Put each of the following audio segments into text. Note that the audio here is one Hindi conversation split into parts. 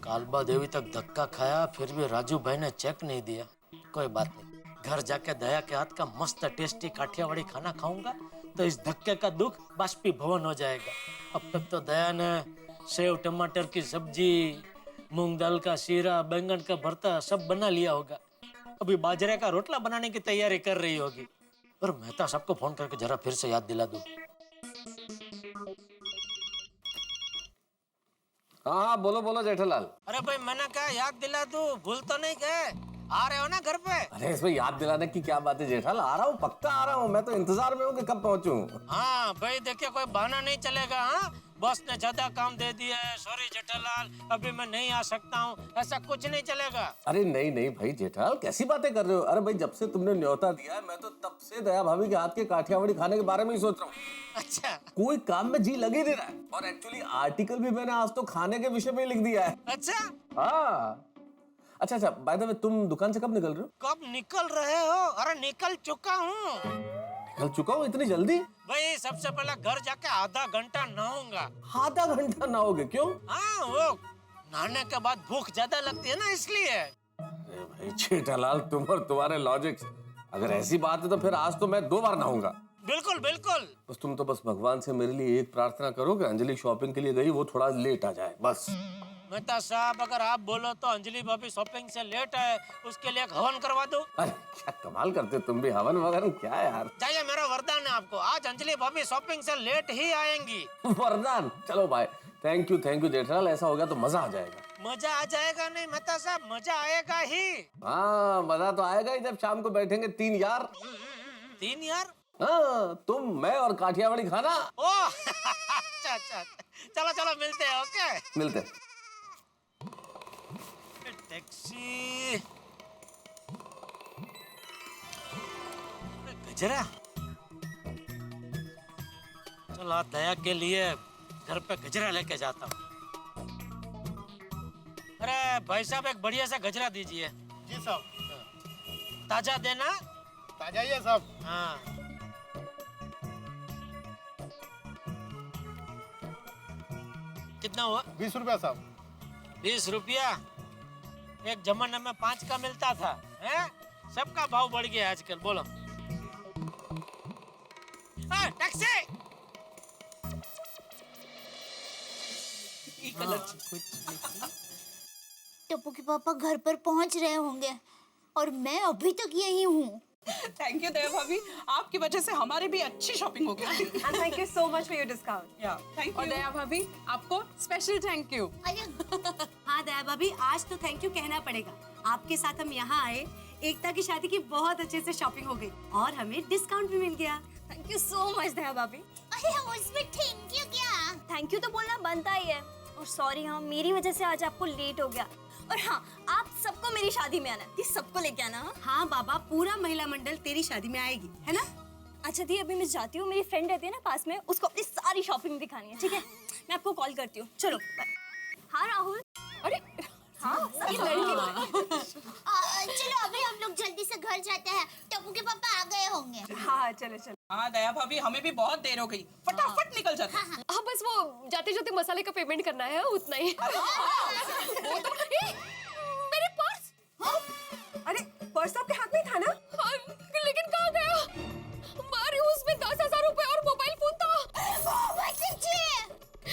कालबा देवी तक धक्का खाया, फिर भी राजू भाई ने चेक नहीं दिया। कोई बात नहीं, घर जाके दया के हाथ का मस्त टेस्टी काठियावाड़ी खाना खाऊंगा तो इस धक्के का दुख बाष्पीभवन हो जाएगा। अब तक तो दया ने सेव टमाटर की सब्जी, मूंग दाल का शीरा, बैंगन का भरता सब बना लिया होगा। अभी बाजरे का रोटला बनाने की तैयारी कर रही होगी। और मेहता सबको फोन करके जरा फिर से याद दिला दूं। हाँ हाँ, बोलो बोलो जेठालाल। अरे भाई मैंने कहा याद दिला दूं, भूल तो नहीं गए? आ रहे हो ना घर पे? अरे इसमें याद दिलाने की क्या बात है जेठालाल, आ रहा हूँ, पक्का आ रहा हूँ। मैं तो इंतजार में हूँ कि कब पहुँचूं। हाँ भाई देखिए, कोई बहाना नहीं चलेगा। हाँ, बॉस ने ज्यादा काम दे दिया है, सॉरी जेठालाल, अभी मैं नहीं आ सकता हूँ, ऐसा कुछ नहीं चलेगा। अरे नहीं नहीं भाई जेठालाल, कैसी बातें कर रहे हो? अरे भाई जब से तुमने न्योता दिया है, मैं तो तब से दया भाभी के हाथ के काठियावाड़ी खाने के बारे में ही सोच रहा हूँ। अच्छा कोई काम में जी लग ही नहीं रहा है। और एक्चुअली आर्टिकल भी मैंने आज तो खाने के विषय में लिख दिया है। अच्छा हाँ अच्छा अच्छा, बाय द वे तुम दुकान से कब निकल रहे हो? कब निकल रहे हो? अरे निकल चुका हूँ। निकल चुका हूँ इतनी जल्दी? भाई सबसे पहले घर जाके आधा घंटा नहाऊंगा। आधा घंटा नहाओगे? क्यों? हाँ, वो नहाने के बाद भूख ज्यादा लगती है ना, इसलिए। अरे भाई जेठालाल, तुम और तुम्हारे लॉजिक्स, अगर ऐसी बात है तो फिर आज तो मैं 2 बार नहाऊंगा। बिल्कुल बिल्कुल। तुम तो बस भगवान से मेरे लिए एक प्रार्थना करो कि अंजलि शॉपिंग के लिए गई, वो थोड़ा लेट आ जाए, बस। मेहता साहब, अगर आप बोलो तो अंजलि भाभी शॉपिंग से लेट है, उसके लिए एक हवन करवा दो। अरे क्या कमाल करते हो तुम भी, हवन वगैरह क्या यार। जाइए, मेरा वरदान है आपको, आज अंजलि भाभी शॉपिंग से लेट ही आएंगी। वरदान? चलो भाई, थैंक यू जेठालाल, ऐसा हो गया तो मजा आ जाएगा। मजा आ जाएगा नहीं मेहता साहब, मजा आएगा ही। हाँ मजा तो आएगा ही जब शाम को बैठेंगे 3 यार। 3 यार? हाँ, तुम, मैं और काठियावाड़ी खाना। ओह अच्छा अच्छा, चलो चलो मिलते हैं। ओके मिलते हैं। टैक्सी। गजरा, चलो आज दया के लिए घर पे गजरा लेके जाता हूँ। अरे भाई साहब, एक बढ़िया सा गजरा दीजिए। जी साहब। ताजा देना। ताजा ही है साहब। हाँ, कितना हुआ? 20 रुपया साहब। 20 रुपया? एक जमाने में 5 का मिलता था, हैं? सबका भाव बढ़ गया आजकल। बोलो। टैक्सी। टप्पू के पापा घर पर पहुंच रहे होंगे और मैं अभी तक यही हूँ। थैंक यू दया भाभी, आपकी वजह से हमारी भी अच्छी शॉपिंग हो गई। And thank you so much for your discount. या थैंक और यू। दया भाभी, आपको स्पेशल थैंक यू। हाँ दया भाभी, आज तो थैंक यू कहना पड़ेगा। आपके साथ हम यहाँ आए, एकता की शादी की बहुत अच्छे से शॉपिंग हो गई और हमें डिस्काउंट भी मिल गया। थैंक यू सो मच दया भाभी। अरे उसमें थैंक यू क्या? थैंक यू तो बोलना बनता ही है। और सॉरी, हाँ मेरी वजह से आज आपको लेट हो गया। और हाँ, आप सबको मेरी शादी में आना है, सबको लेके आना। हाँ बाबा, पूरा महिला मंडल तेरी शादी में आएगी, है ना? अच्छा दी, अभी मैं जाती हूँ, मेरी फ्रेंड रहती है ना पास में, उसको अपनी सारी शॉपिंग दिखानी है, ठीक है? मैं आपको कॉल करती हूँ, चलो बाय। हाँ राहुल। अरे हाँ सही लड़की। चलो अभी हम लोग जल्दी से घर जाते हैं, टप्पू के पापा आ गए होंगे। हाँ चलो चलो। हाँ दया भाभी, हमें भी बहुत देर हो गई, फटाफट निकल जाते। हाँ बस वो जाते जाते मसाले का पेमेंट करना है, उतना ही। वो तो मेरे पर्स। अरे पर्स आपके हाथ में था ना? हाँ, लेकिन कहाँ गया? अरे उसमें 10,000 रुपए और मोबाइल फोन था।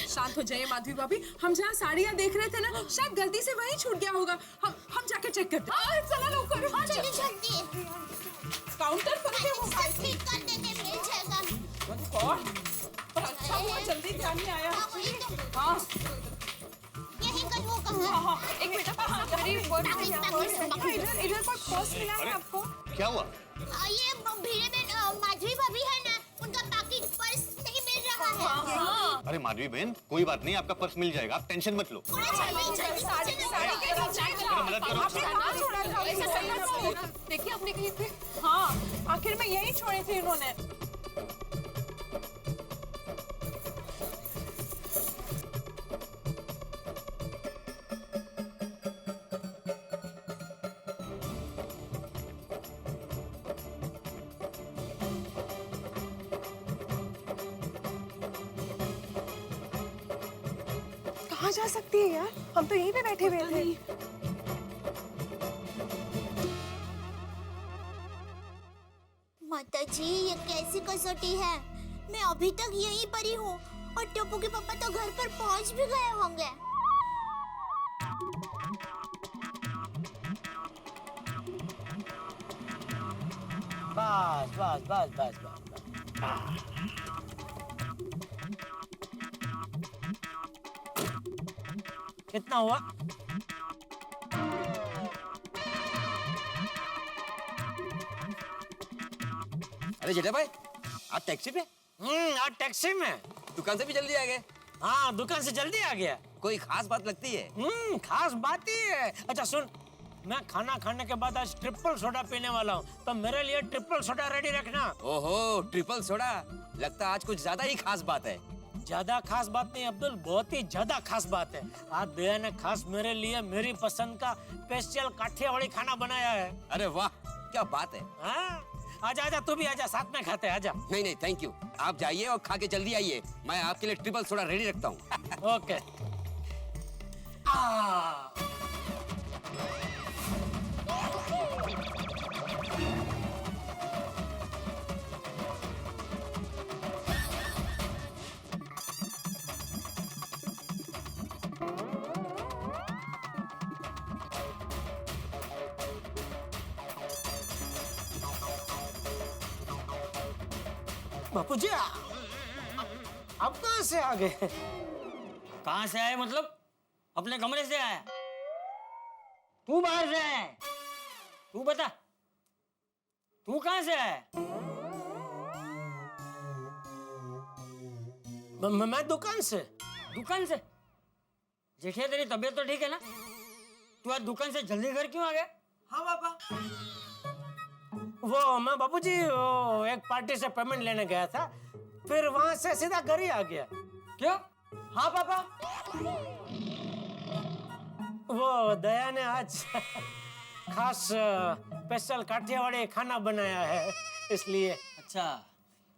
शांत हो जाइए माधवी भाभी, हम जहाँ साड़ियाँ देख रहे थे ना, शायद गलती से वहीं छूट गया होगा। हम जाके चेक करते हैं। चलो लोग, जल्दी जल्दी काउंटर पर के वो सब ठीक कर देंगे, मिल जाएगा। पर अच्छा हुआ जल्दी ध्यान में आया। हाँ, वही तो। हाँ यही कर, वो कहाँ? हाँ, एक मिनट, इधर पर पर्स मिला है आपको। क्या हुआ? ये भीड़े में माधवी भाभी है ना, उनका पैकेट पर्स नहीं मिल रहा है। अरे माधवी बहन, कोई बात नहीं, आपका पर्स मिल जाएगा, आप टेंशन मत लो। देखिए आपने कहीं पे। हाँ, आखिर में यही छोड़े थे इन्होंने। कहाँ जा सकती है यार, हम तो यहीं पे बैठे हुए थे। माता जी, ये कैसी कसौटी है? मैं अभी तक यहीं पर ही हूँ और टप्पू के पापा तो घर पर पहुँच भी गए होंगे। बस बस बस बस बस कितना हुआ? अरे जेठा भाई, आप टैक्सी पे? आज टैक्सी में। दुकान से भी जल्दी आ गए? हाँ, दुकान से जल्दी आ गया। कोई खास बात लगती है? खास बात ही है। अच्छा सुन, मैं खाना खाने के बाद आज ट्रिपल सोडा पीने वाला हूँ, तो मेरे लिए ट्रिपल सोडा रेडी रखना। ओहो, ट्रिपल सोडा। लगता है आज कुछ ज्यादा ही खास बात है। ज्यादा खास बात नहीं अब्दुल, बहुत ही ज्यादा खास बात है। आज दया ने खास मेरे लिए मेरी पसंद का स्पेशल काठियावाड़ी खाना बनाया है। अरे वाह, क्या बात है। हाँ? आजा आजा, तू भी आजा, साथ में खाते हैं, आजा। नहीं नहीं, थैंक यू। आप जाइए और खा के जल्दी आइए। मैं आपके लिए ट्रिपल सोडा रेडी रखता हूँ। ओके। बापूजी, आप कहाँ से आ गए? कहाँ से आए मतलब? अपने कमरे से आया। तू बाहर से आया? तू बता, तू कहाँ से आया? मैं दुकान से। दुकान से? जेठिया, तेरी तबीयत तो ठीक है ना? तू आज दुकान से जल्दी घर क्यों आ गया? हाँ पापा। वो मैं बापूजी एक पार्टी से पेमेंट लेने गया था, फिर वहां से सीधा घर ही आ गया। क्यों? हाँ पापा। वो दया ने आज खास स्पेशल काठियावाड़ी खाना बनाया है, इसलिए। अच्छा,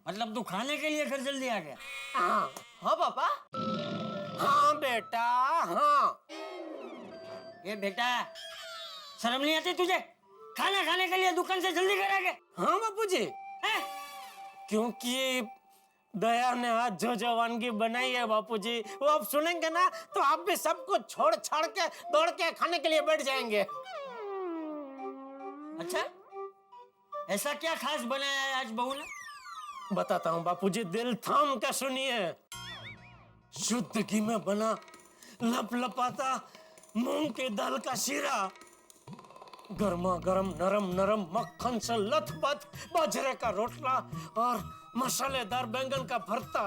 मतलब तू खाने के लिए घर जल्दी आ गया? हाँ। हाँ पापा। हाँ बेटा, हाँ। ये बेटा, शर्म नहीं आती तुझे? खाना खाने के लिए दुकान से जल्दी घर आ गए? हाँ बापूजी, क्योंकि दया ने आज जो वानगी बनाई है बापूजी, वो आप सुनेंगे ना तो आप भी सब कुछ छोड़ छाड़ के दौड़ के खाने के लिए बैठ जाएंगे। अच्छा, ऐसा क्या खास बनाया है आज बहू ने? बताता हूँ बापूजी, दिल थाम के सुनिए। शुद्ध घी में बना लपलपाता मूंग की दाल का शीरा, गर्मा गर्म नरम नरम मक्खन से लथपथ बाजरे का रोटला और मसालेदार बैंगन का भरता,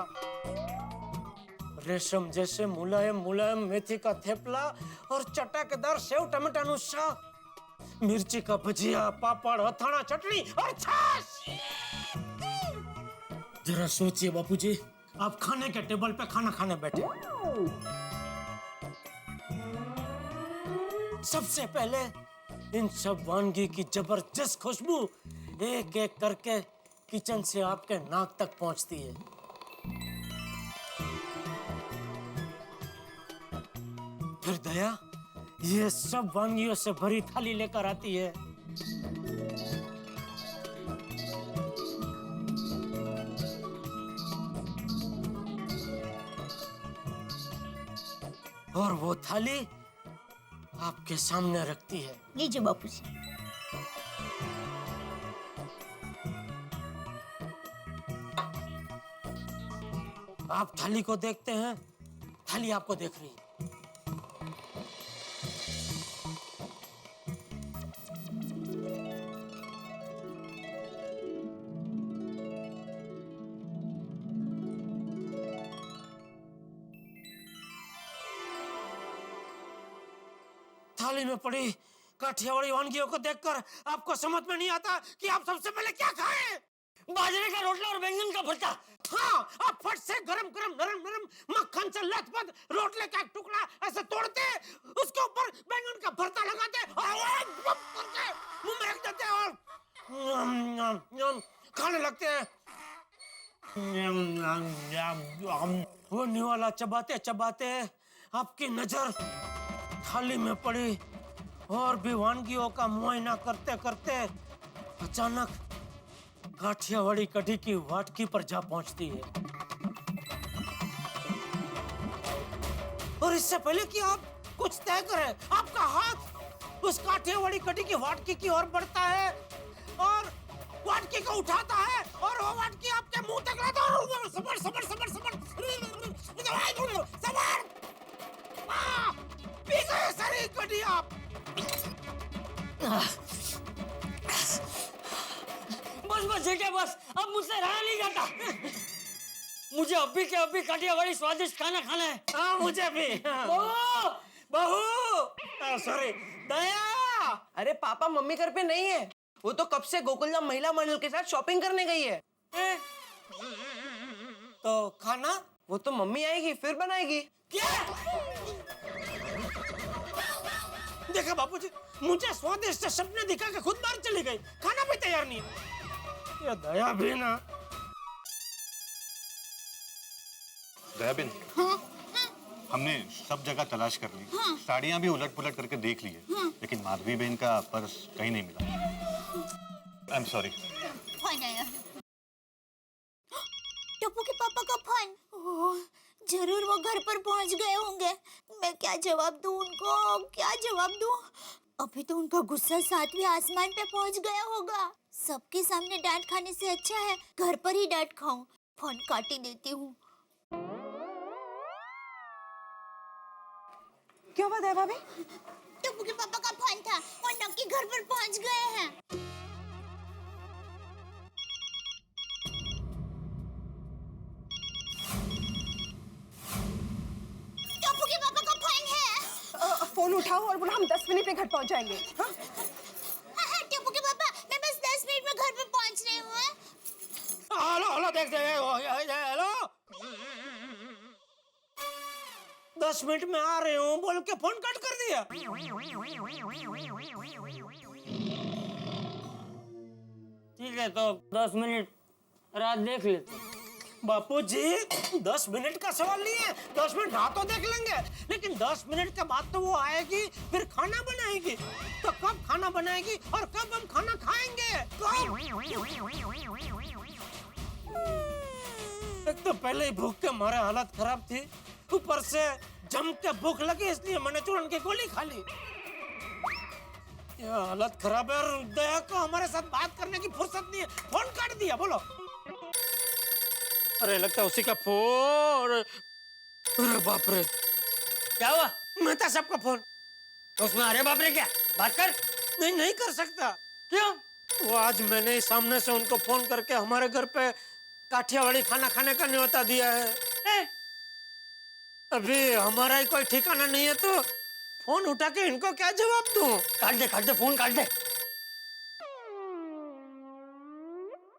रेशम जैसे मुलायम मुलायम मेथी का थेपला और चटकदार सेव टमाटर साग, मिर्ची का भजिया, पापड़, हथाना, चटनी और छाछ। जरा सोचिए बापूजी, आप खाने के टेबल पे खाना खाने बैठे, सबसे पहले इन सब वानगी की जबरदस्त खुशबू एक एक करके किचन से आपके नाक तक पहुंचती है। फिर दया ये सब वानगियों से भरी थाली लेकर आती है। और वो थाली आपके सामने रखती है। लीजिए बापूजी। आप थाली को देखते हैं, थाली आपको देख रही है। थाली में पड़ी काठियावाड़ी वानगियों को देखकर आपको समझ में नहीं आता कि आप सबसे पहले क्या खाएं? बाजरे का रोटला और बैंगन का भरता। हाँ, आप फट से गरम गरम नरम नरम मक्खन से लथपथ रोटले का एक टुकड़ा ऐसे तोड़ते, उसके ऊपर बैंगन का भरता लगाते और करके मुंह में रख देते और खाने लगते हैं। वो निवाला चबाते चबाते आपकी नजर थाली में पड़ी और भी वानगियों का मुआयना करते करते अचानक काठियावाड़ी कढ़ी की वाटकी पर जा पहुंचती है। और इससे पहले कि आप कुछ तय करें, आपका हाथ उस काठियावाड़ी कढ़ी की वाटकी की ओर बढ़ता है और वाटकी को उठाता है और वो वाटकी आपके मुंह तक लाता है। सबर सबर सबर सबर सबर पी गए सारी कढ़ी आप। बस बस ठीक है, बस अब मुझसे रहा नहीं जाता। मुझे अभी के अभी काठियावाड़ी स्वादिष्ट खाना खाना है। हाँ मुझे भी। बहू, बहू, सॉरी, दया। अरे पापा मम्मी घर पे नहीं है, वो तो कब से गोकुलधाम महिला मंडल के साथ शॉपिंग करने गई है। तो खाना वो तो मम्मी आएगी फिर बनाएगी। क्या? देखा बापूजी, मुझे स्वादिष्ट सपने दिखा के खुद बाहर चली गई, खाना भी तैयार नहीं है। ये दया भी ना। दयाबिन, हमने सब जगह तलाश कर ली, साड़ियाँ भी उलट पुलट करके देख ली है, लेकिन माधवी बहन का पर्स कहीं नहीं मिला। I am sorry. फोन आया, टप्पू के पापा का फोन। ओह, जरूर वो घर पर पहुंच गए होंगे। मैं क्या जवाब दूं उनको, क्या जवाब दूं? अभी तो उनका गुस्सा 7वें आसमान पे पहुंच गया होगा। सबके सामने डांट खाने से अच्छा है घर पर ही डांट खाऊं। फोन काट ही देती हूँ। क्या बात है भाभी? टप्पू के पापा का फोन था, वो नक्की घर पर पहुंच गए हैं। टप्पू के पापा का फोन है। फोन उठाओ और बोलो हम 10 मिनट में घर पहुंच जाएंगे। हाँ? हाँ, टप्पू के पापा, मैं बस 10 मिनट में घर पर पहुंच रही हूँ। हेलो हेलो, देख हेलो, 10 मिनट में आ रहे हूँ बोल के फोन कट कर दिया। ठीक है, तो 10 मिनट रात देख लेते। बापूजी, 10 मिनट का सवाल नहीं है, 10 मिनट रात तो देख लेंगे, लेकिन 10 मिनट के बाद तो वो आएगी, फिर खाना बनाएगी। तो कब खाना बनाएगी और कब हम खाना खाएंगे? कब? एक तो पहले ही भूख के मारे हालत खराब थी, ऊपर से जम के भूख लगी, इसलिए मैंने चूरन की गोली खा ली। ये हालत खराब है और दया को हमारे साथ बात करने की फुर्सत नहीं है, फोन काट दिया। बोलो। अरे लगता है उसी का फोन। अरे बाप रे, क्या हुआ? मेहता साहब का फोन। तो उसमें अरे बाप रे क्या बात कर? नहीं, नहीं कर सकता। क्यों? वो आज मैंने ही सामने से उनको फोन करके हमारे घर पे काठियावाड़ी खाना खाने का न्योता दिया है। अभी हमारा ही कोई ठिकाना नहीं है, तो फोन उठा के इनको क्या जवाब दूं? काट दे फोन काट दे।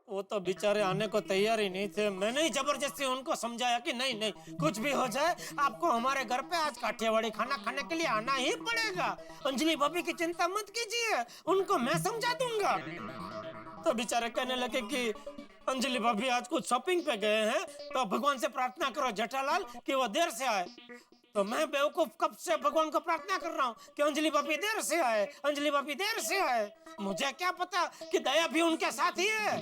वो तो बेचारे आने को तैयार ही नहीं थे। मैंने ही जबरदस्ती उनको समझाया कि नहीं नहीं, कुछ भी हो जाए आपको हमारे घर पे आज काठियावाड़ी खाना खाने के लिए आना ही पड़ेगा। अंजलि भाभी की चिंता मत कीजिए, उनको मैं समझा दूंगा। तो बेचारे कहने लगे कि अंजलि भाभी आज कुछ शॉपिंग पे गए हैं, तो भगवान से प्रार्थना करो जेठालाल कि वो देर से आए। तो मैं बेवकूफ कब से भगवान को प्रार्थना कर रहा हूँ कि अंजलि भाभी देर से आए, अंजलि भाभी देर से आए। मुझे क्या पता कि दया भी उनके साथ ही है।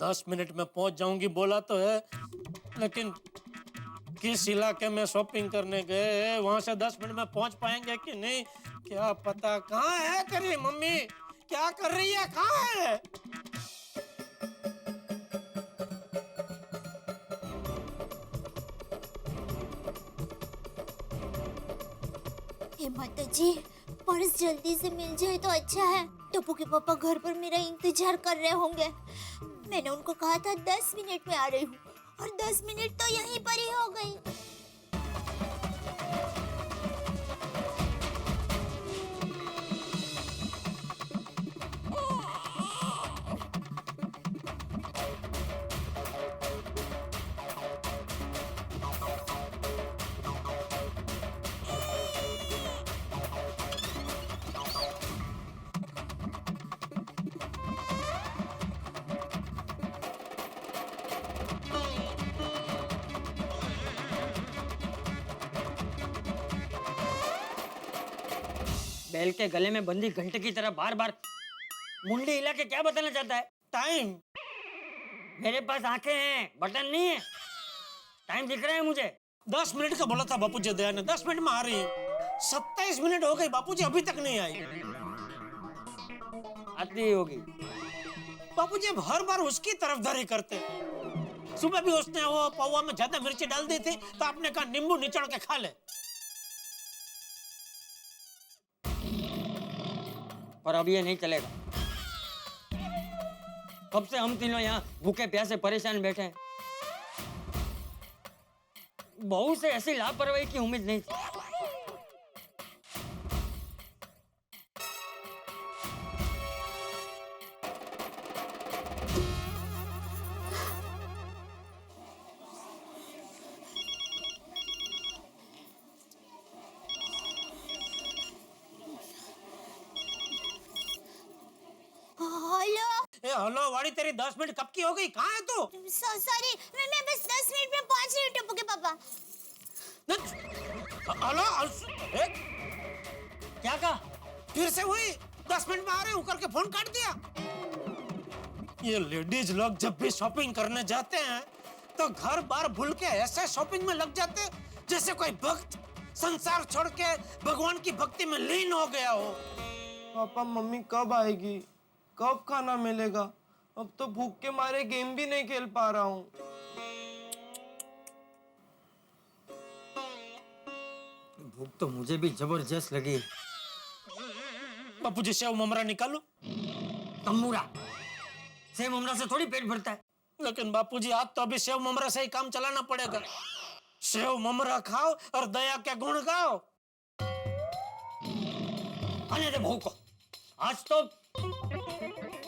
10 मिनट में पहुंच जाऊंगी बोला तो है, लेकिन किस इलाके में शॉपिंग करने गए वहां से 10 मिनट में पहुंच पाएंगे कि नहीं, क्या पता। कहाँ है तेरी मम्मी, क्या कर रही है, कहाँ है? हे माता जी, पर्स जल्दी से मिल जाए तो अच्छा है। टप्पू के पापा घर पर मेरा इंतजार कर रहे होंगे। मैंने उनको कहा था 10 मिनट में आ रही हूँ, और 10 मिनट तो यहीं पर ही हो गई। बैल के गले में बंदी घंटे की तरह बार बार मुंडी हिला के क्या बताना चाहता है? टाइम। मेरे पास आंखें हैं, बटन नहीं है। टाइम दिख रहा है मुझे। 10 मिनट का बोला था बापूजी दया ने, 10 मिनट में आ रही है। 27 मिनट हो गई, बापूजी अभी तक नहीं आई। आती ही होगी। बापूजी अब हर बार उसकी तरफदारी करते हैं। सुबह भी उसने वो पौवा में ज्यादा मिर्ची डाल दी थी तो आपने कहा नींबू निचोड़ के खा ले। पर अब ये नहीं चलेगा। कब से हम तीनों यहाँ भूखे प्यासे परेशान बैठे हैं। बहू से ऐसी लापरवाही की उम्मीद नहीं थी। हेलो। ए हेलो वाड़ी, तेरी 10 मिनट कब की हो गई? कहाँ है तू? सॉरी, मैं बस 10 मिनट में पहुंच रही हूँ टप्पू के पापा। हेलो, क्या कहा? फिर से हुई 10 मिनट में आ रहे हूँ करके फोन काट दिया। ये लेडीज लोग जब भी शॉपिंग करने जाते हैं तो घर बार भूल के ऐसे शॉपिंग में लग जाते हैं जैसे कोई भक्त संसार छोड़ के भगवान की भक्ति में लीन हो गया हो। पापा मम्मी कब आएगी? कब खाना मिलेगा? अब तो भूख के मारे गेम भी नहीं खेल पा रहा हूँ। भूख तो मुझे भी जबरदस्त लगी। बापूजी सेव ममरा निकालो। तंबूरा सेव ममरा से थोड़ी पेट भरता है। लेकिन बापूजी आज तो अभी सेव ममरा से ही काम चलाना पड़ेगा। सेव ममरा खाओ और दया के गुण गाओ। आने दे बहू को। आज तो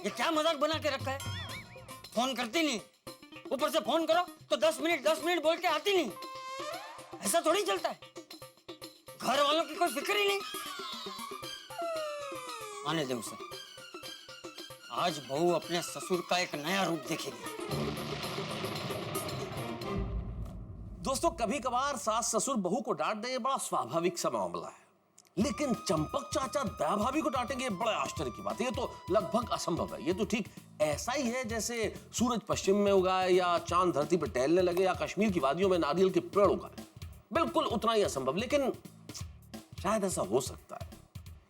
ये क्या मजाक बना के रखा है? फोन करती नहीं, ऊपर से फोन करो तो 10 मिनट बोल के आती नहीं। ऐसा थोड़ी चलता है। घर वालों की कोई फिक्र ही नहीं। आने दे उसे। आज बहू अपने ससुर का एक नया रूप देखेगी। दोस्तों, कभी कभार सास ससुर बहू को डांट दे, ये बड़ा स्वाभाविक सा मामला है। लेकिन चंपक चाचा दया भाभी को डांटेंगे, बड़े आश्चर्य की बात है। ये तो लगभग असंभव है। ये तो ठीक ऐसा ही है जैसे सूरज पश्चिम में उगाए या चांद धरती पर टहलने लगे या कश्मीर की वादियों में नारियल के पेड़ उगाए। बिल्कुल उतना ही असंभव, लेकिन शायद ऐसा हो सकता है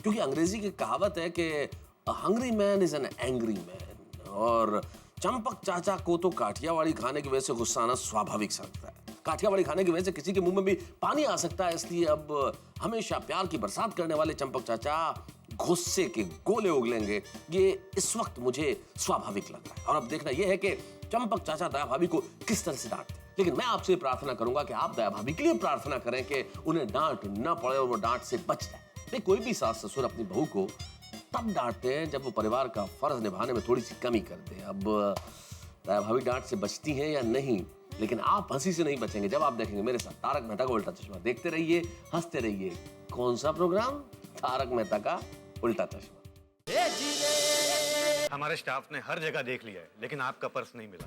क्योंकि अंग्रेजी की कहावत है कि a hungry man is an angry man. और चंपक चाचा को तो काठियावाड़ी खाने की वजह से गुस्सा आना स्वाभाविक सा लगता है। काठियावाड़ी खाने की वजह से किसी के मुंह में भी पानी आ सकता है, इसलिए अब हमेशा प्यार की बरसात करने वाले चंपक चाचा गुस्से के गोले उगलेंगे। ये इस वक्त मुझे स्वाभाविक लग रहा है। और अब देखना यह है कि चंपक चाचा दया भाभी को किस तरह से डांटते हैं। लेकिन मैं आपसे प्रार्थना करूंगा कि आप दया भाभी के लिए प्रार्थना करें कि उन्हें डांट न पड़े और वो डांट से बच जाए। कोई भी सास ससुर अपनी बहू को तब डांटते हैं जब वो परिवार का फर्ज निभाने में थोड़ी सी कमी करते हैं। अब दया भाभी डांट से बचती हैं या नहीं, लेकिन आप हंसी से नहीं बचेंगे जब आप देखेंगे मेरे साथ तारक मेहता का उल्टा चश्मा। देखते रहिए, हंसते रहिए। कौन सा प्रोग्राम? तारक मेहता का उल्टा चश्मा। हमारे स्टाफ ने हर जगह देख लिया है, लेकिन आपका पर्स नहीं मिला।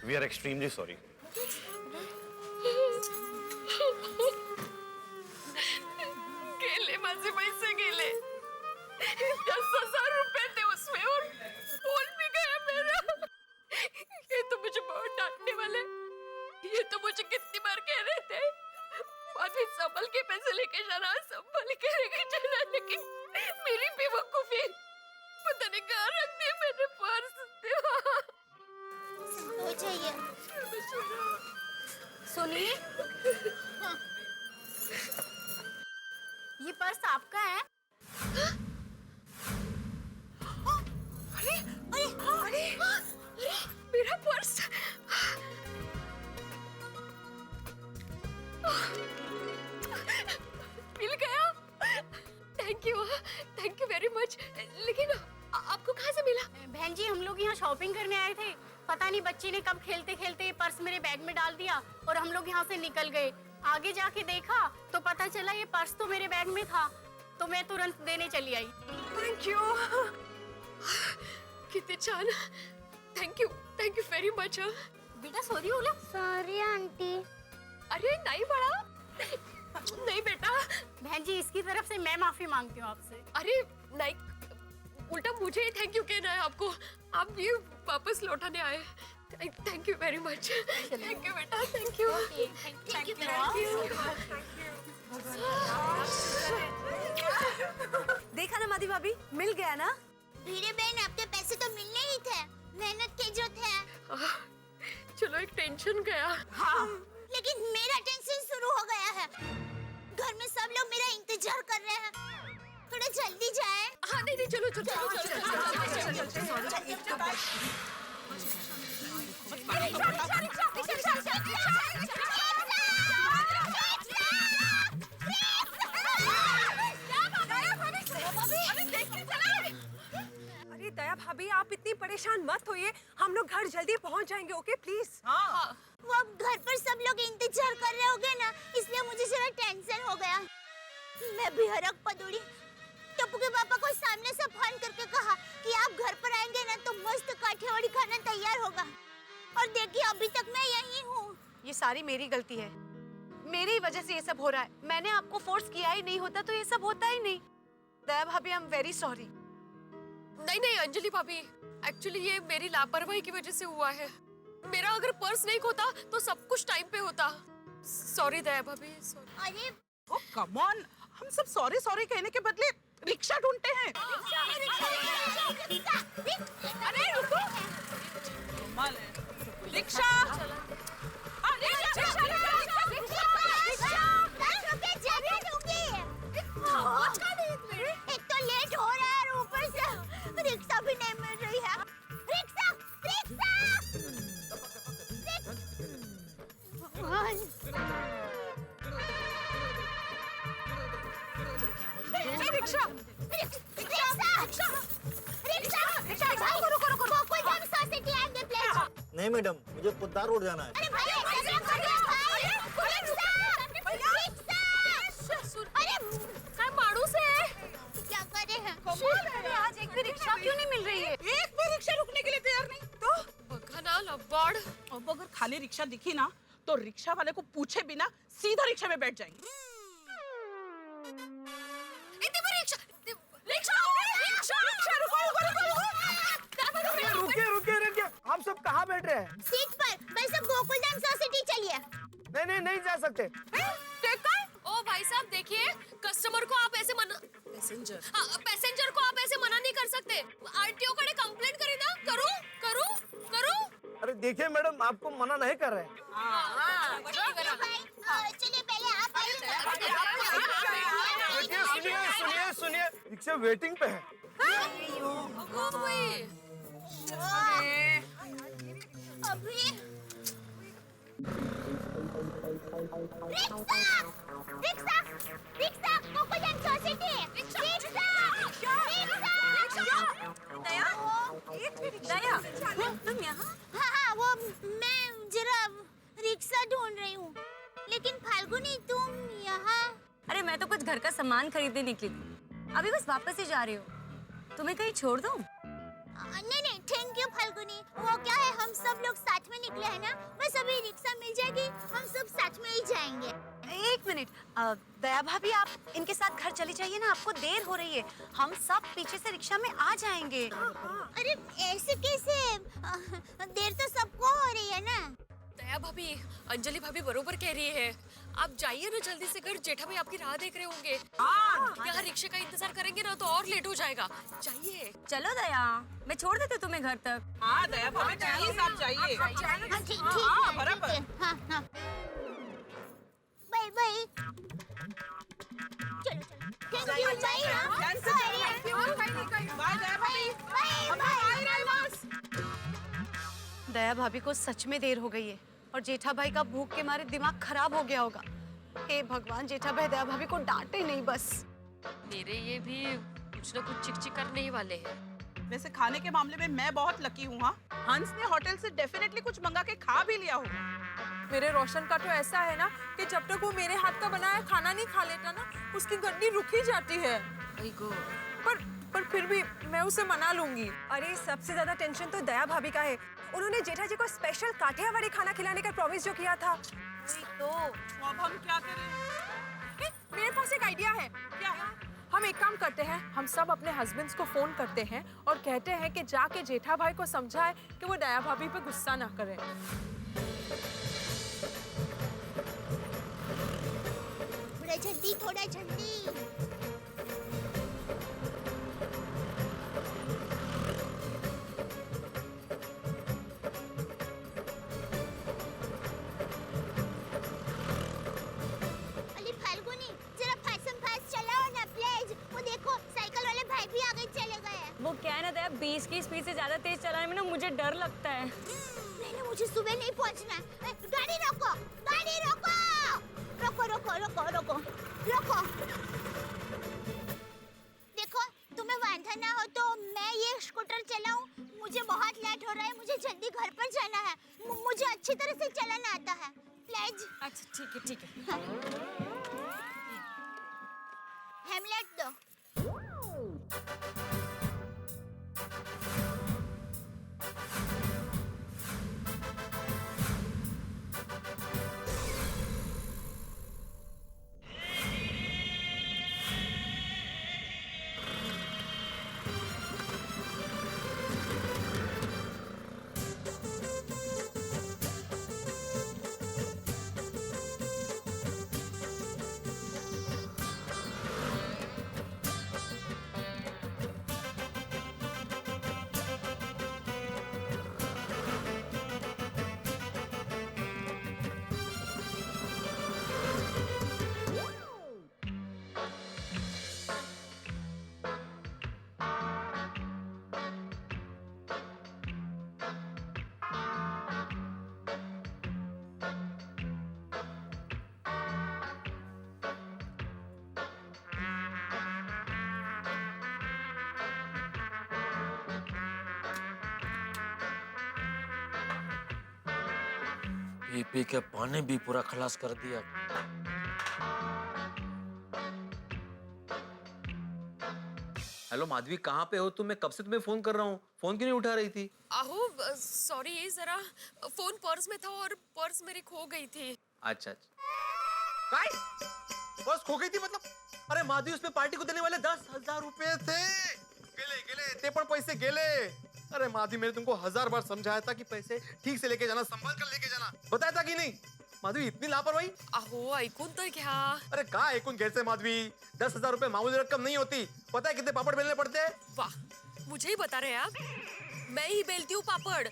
We are extremely sorry. गेले माझे पैसे गेले। 10,000 रुपए थे उसमें और फोन भी गया मेरा। ये तो मुझे बहुत डांटने वाले। ये तो मुझे कितनी बार कह रहे थे माधवी संभल के पैसे लेके जाना, संभल के लेके जाना, लेकिन मेरी बेवकूफी। पता नहीं कहाँ रख दिया मैंने पर्स। हो जाइए। सुनिए, ये पर्स आपका है? अरे अरे अरे अरे मेरा पर्स। मिल गया। Thank you very much. लेकिन आपको कहाँ से मिला? बहन जी, हम लोग यहाँ शॉपिंग करने आए थे। पता नहीं बच्ची ने कब खेलते खेलते पर्स मेरे बैग में डाल दिया और हम लोग यहाँ से निकल गए। आगे जाके देखा तो पता चला ये पर्स तो मेरे बैग में था, तो मैं तुरंत देने चली आई। Thank you. कितने छान। Thank you very much. बेटा सॉरी बोला। Sorry aunty. अरे नहीं बड़ा। नहीं बेटा। बहन जी इसकी तरफ से मैं माफी मांगती हूँ आपसे। अरे नहीं, उल्टा मुझे ही थैंक यू कहना है आपको। आप ये वापस लौटाने आए। Thank you very much. Thank you बेटा, थैंक यू। Thank you. देखा ना मादी भाभी, मिल गया ना। हीरे बहन आपके पैसे तो मिलने ही थे, मेहनत के जो थे। चलो एक टेंशन गया। लेकिन मेरा टेंशन शुरू हो गया है। घर में सब लोग मेरा इंतजार कर रहे हैं, थोड़ा जल्दी जाए। हाँ नहीं नहीं, चलो चलो चलो अरे दया भाभी, आप इतनी परेशान मत होइए, हम लोग घर जल्दी पहुंच जाएंगे। Okay please. वो अब घर पर सब लोग इंतजार कर रहे होंगे ना, इसलिए मुझे जरा टेंशन हो गया। मैं भी हरक पदौड़ी। टप्पू के पापा को सामने से फोन करके कहा कि आप घर पर आएंगे ना तो मस्त काठियावाड़ी खाना तैयार होगा। और देखिए अभी तक मैं यही हूँ। ये सारी मेरी गलती है, मेरी वजह से ये सब हो रहा है। मैंने आपको फोर्स किया ही नहीं होता तो ये सब होता ही नहीं। दया भाभी, आई एम वेरी सॉरी। नहीं नहीं अंजलि भाभी, एक्चुअली ये मेरी लापरवाही की वजह से हुआ है। मेरा अगर पर्स नहीं खोता तो सब कुछ टाइम पे होता। सॉरी दया भाभी, सॉरी। अरे ओ कम ऑन, हम सब सॉरी सॉरी कहने के बदले रिक्शा ढूंढते हैं। अरे रुको, कमाल है। रिक्शा, एक तो लेट हो रहा है और ऊपर से रिक्शा भी नहीं मिल रही है। रिक्शा, रिक्शा, रिक्शा, नहीं मैडम, मुझे पुद्दार रोड जाना है। क्या करे हैं? आज एक भी रिक्शा क्यों नहीं मिल रही है? एक भी रिक्शा रुकने के लिए तैयार नहीं। तो बगाना लबाड़। अब अगर खाली रिक्शा दिखी ना तो रिक्शा वाले को पूछे बिना सीधा रिक्शा में बैठ जाएंगे। रुकिए रुकिए रुकिए, आप सब कहाँ बैठ रहे हैं? सीट पर। भाई सब गोकुलधाम सोसाइटी चलिए। नहीं नहीं, नहीं जा सकते। ओ भाई साहब देखिए, कस्टमर को आप ऐसे मना, पैसेंजर को आप ऐसे मना नहीं कर सकते। आरटीओ को कंप्लेंट करें ना। करूं करूं करूं? अरे देखिए मैडम, आपको मना नहीं कर रहे हैं। चलिए पहले आप देखिए, सुनिए सुनिए सुनिए, रिक्शा वेटिंग पे है। अभी rickshaw, rickshaw, rickshaw, Gokuldham society, rickshaw, Daya, तुम यहाँ? हाँ हाँ, वो मैं जरा रिक्शा ढूंढ रही हूँ। लेकिन फाल्गुनी तुम यहाँ? अरे मैं तो कुछ घर का सामान खरीदने निकली थी, अभी बस वापस ही जा रही हूँ। तुम्हें कहीं छोड़ दूँ? नहीं नहीं, थैंक यू फाल्गुनी। वो क्या है, हम सब लोग साथ में निकले हैं ना, बस अभी रिक्शा मिल जाएगी, हम सब साथ में ही जाएंगे। एक मिनट, दया भाभी आप इनके साथ घर चली जाइए ना, आपको देर हो रही है। हम सब पीछे से रिक्शा में आ जाएंगे। अरे ऐसे कैसे? देर तो सबको हो रही है ना। दया भाभी, अंजलि भाभी बरोबर कह रही है। आप जाइए ना जल्दी से घर, जेठा भाई आपकी राह देख रहे होंगे। यहाँ रिक्शे का इंतजार करेंगे ना तो और लेट हो जाएगा। जाइए। चलो दया, मैं छोड़ देती हूँ तुम्हें घर तक। हाँ दया भाभी, प्लीज आप जाइए। हाँ ठीक हाँ, है, बराबर। ठीक है। हाँ हाँ, बाय बाय। चलो चलो, thank you bye. Bye Daya भाभी। दया भाभी को सच में देर हो गई है और जेठा भाई का भूख के मारे दिमाग खराब हो गया होगा। हे भगवान, जेठा भाई दया भाभी को डांटे नहीं बस। मेरे ये भी कुछ ना कुछ चिक चिक करने ही वाले हैं। वैसे खाने के मामले में मैं बहुत लकी हूँ। हाँ, हंस ने होटल से डेफिनेटली कुछ मंगा के खा भी लिया होगा। मेरे रोशन का तो ऐसा है ना कि जब तक वो मेरे हाथ का बनाया खाना नहीं खा लेता ना, उसकी गड्डी रुक ही जाती है। पर फिर भी मैं उसे मना लूंगी। अरे सबसे ज्यादा टेंशन तो दया भाभी का है। उन्होंने जेठा जी को स्पेशल काठियावाड़ी खाना खिलाने का प्रॉमिस जो किया था। तो अब हम क्या करें? मेरे पास एक आइडिया है। क्या है? हम एक काम करते हैं, हम सब अपने हस्बैंड्स को फोन करते हैं और कहते हैं कि जाके जेठा भाई को समझाए कि वो दया भाभी पे गुस्सा ना करे। थोड़ा जल्दी। अली फाल्गुनी, जरा फास्ट चलाओ ना प्लीज। वो देखो साइकिल वाले भाई भी आगे चले गए हैं। वो क्या है ना दया, 20 की स्पीड से ज्यादा तेज चलाने में ना मुझे डर लगता है। नहीं, मुझे सुबह नहीं पहुंचना है। गाड़ी रोको, गाड़ी रोको, रोको रोको रोको रोको रोको। देखो तुम्हें वांधा ना हो तो मैं ये स्कूटर चलाऊं। मुझे बहुत लेट हो रहा है, मुझे जल्दी घर पर जाना है। मुझे अच्छी तरह से चलाना आता है। प्लीज। अच्छा ठीक है ठीक है। हेमलेट दो। पी पी के पानी भी पूरा खलास कर दिया। हेलो माधवी, कहाँ पे हो तुम? मैं कब से तुम्हें फोन कर रहा हूँ, फोन क्यों नहीं उठा रही थी? आहो सॉरी, जरा फोन पर्स में था और पर्स मेरी खो गई थी। अच्छा अच्छा। बस खो गई थी मतलब? अरे माधवी, उसमें पार्टी को देने वाले 10,000 रुपए थे। गेले गेले ते पण पैसे गेले। अरे माधवी, मैंने तुमको 1000 बार समझाया था कि पैसे ठीक से लेके जाना, संभाल कर लेके जाना। बताया था कि नहीं? माधवी इतनी लापरवाही। आहो ऐकून तर घ्या। अरे का ऐकून घ्यायचंय माधवी? 10,000 रुपए मामूली रक्कम नहीं होती। पता है कितने पापड़ बेलने पड़ते हैं? वाह, मुझे ही बता रहे हैं आप? मैं ही बेलती हूँ पापड़।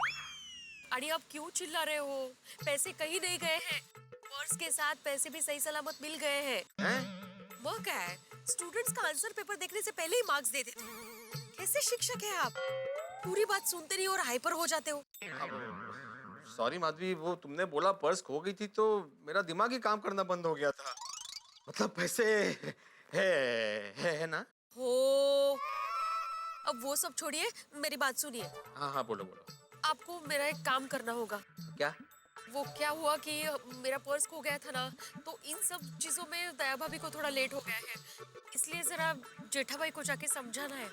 अरे आप क्यों चिल्ला रहे हो? पैसे कहीं नहीं गए हैं, पर्स के साथ पैसे भी सही सलामत मिल गए हैं। वो क्या है, स्टूडेंट्स का आंसर पेपर देखने से पहले ही मार्क्स दे देते। कैसे शिक्षक है आप? पूरी बात सुनते नहीं और हाइपर हो जाते हो। सॉरी माधवी, वो तुमने बोला पर्स खो गई थी तो मेरा दिमाग ही काम करना बंद हो गया था। मतलब पैसे है ना? हो, अब वो सब छोड़िए, मेरी बात सुनिए। हाँ हाँ, बोलो बोलो। आपको मेरा एक काम करना होगा। क्या? वो क्या हुआ कि मेरा पर्स खो गया था ना, तो इन सब चीजों में दया भाभी को थोड़ा लेट हो गया है, इसलिए जरा जेठा भाई को जाके समझाना है।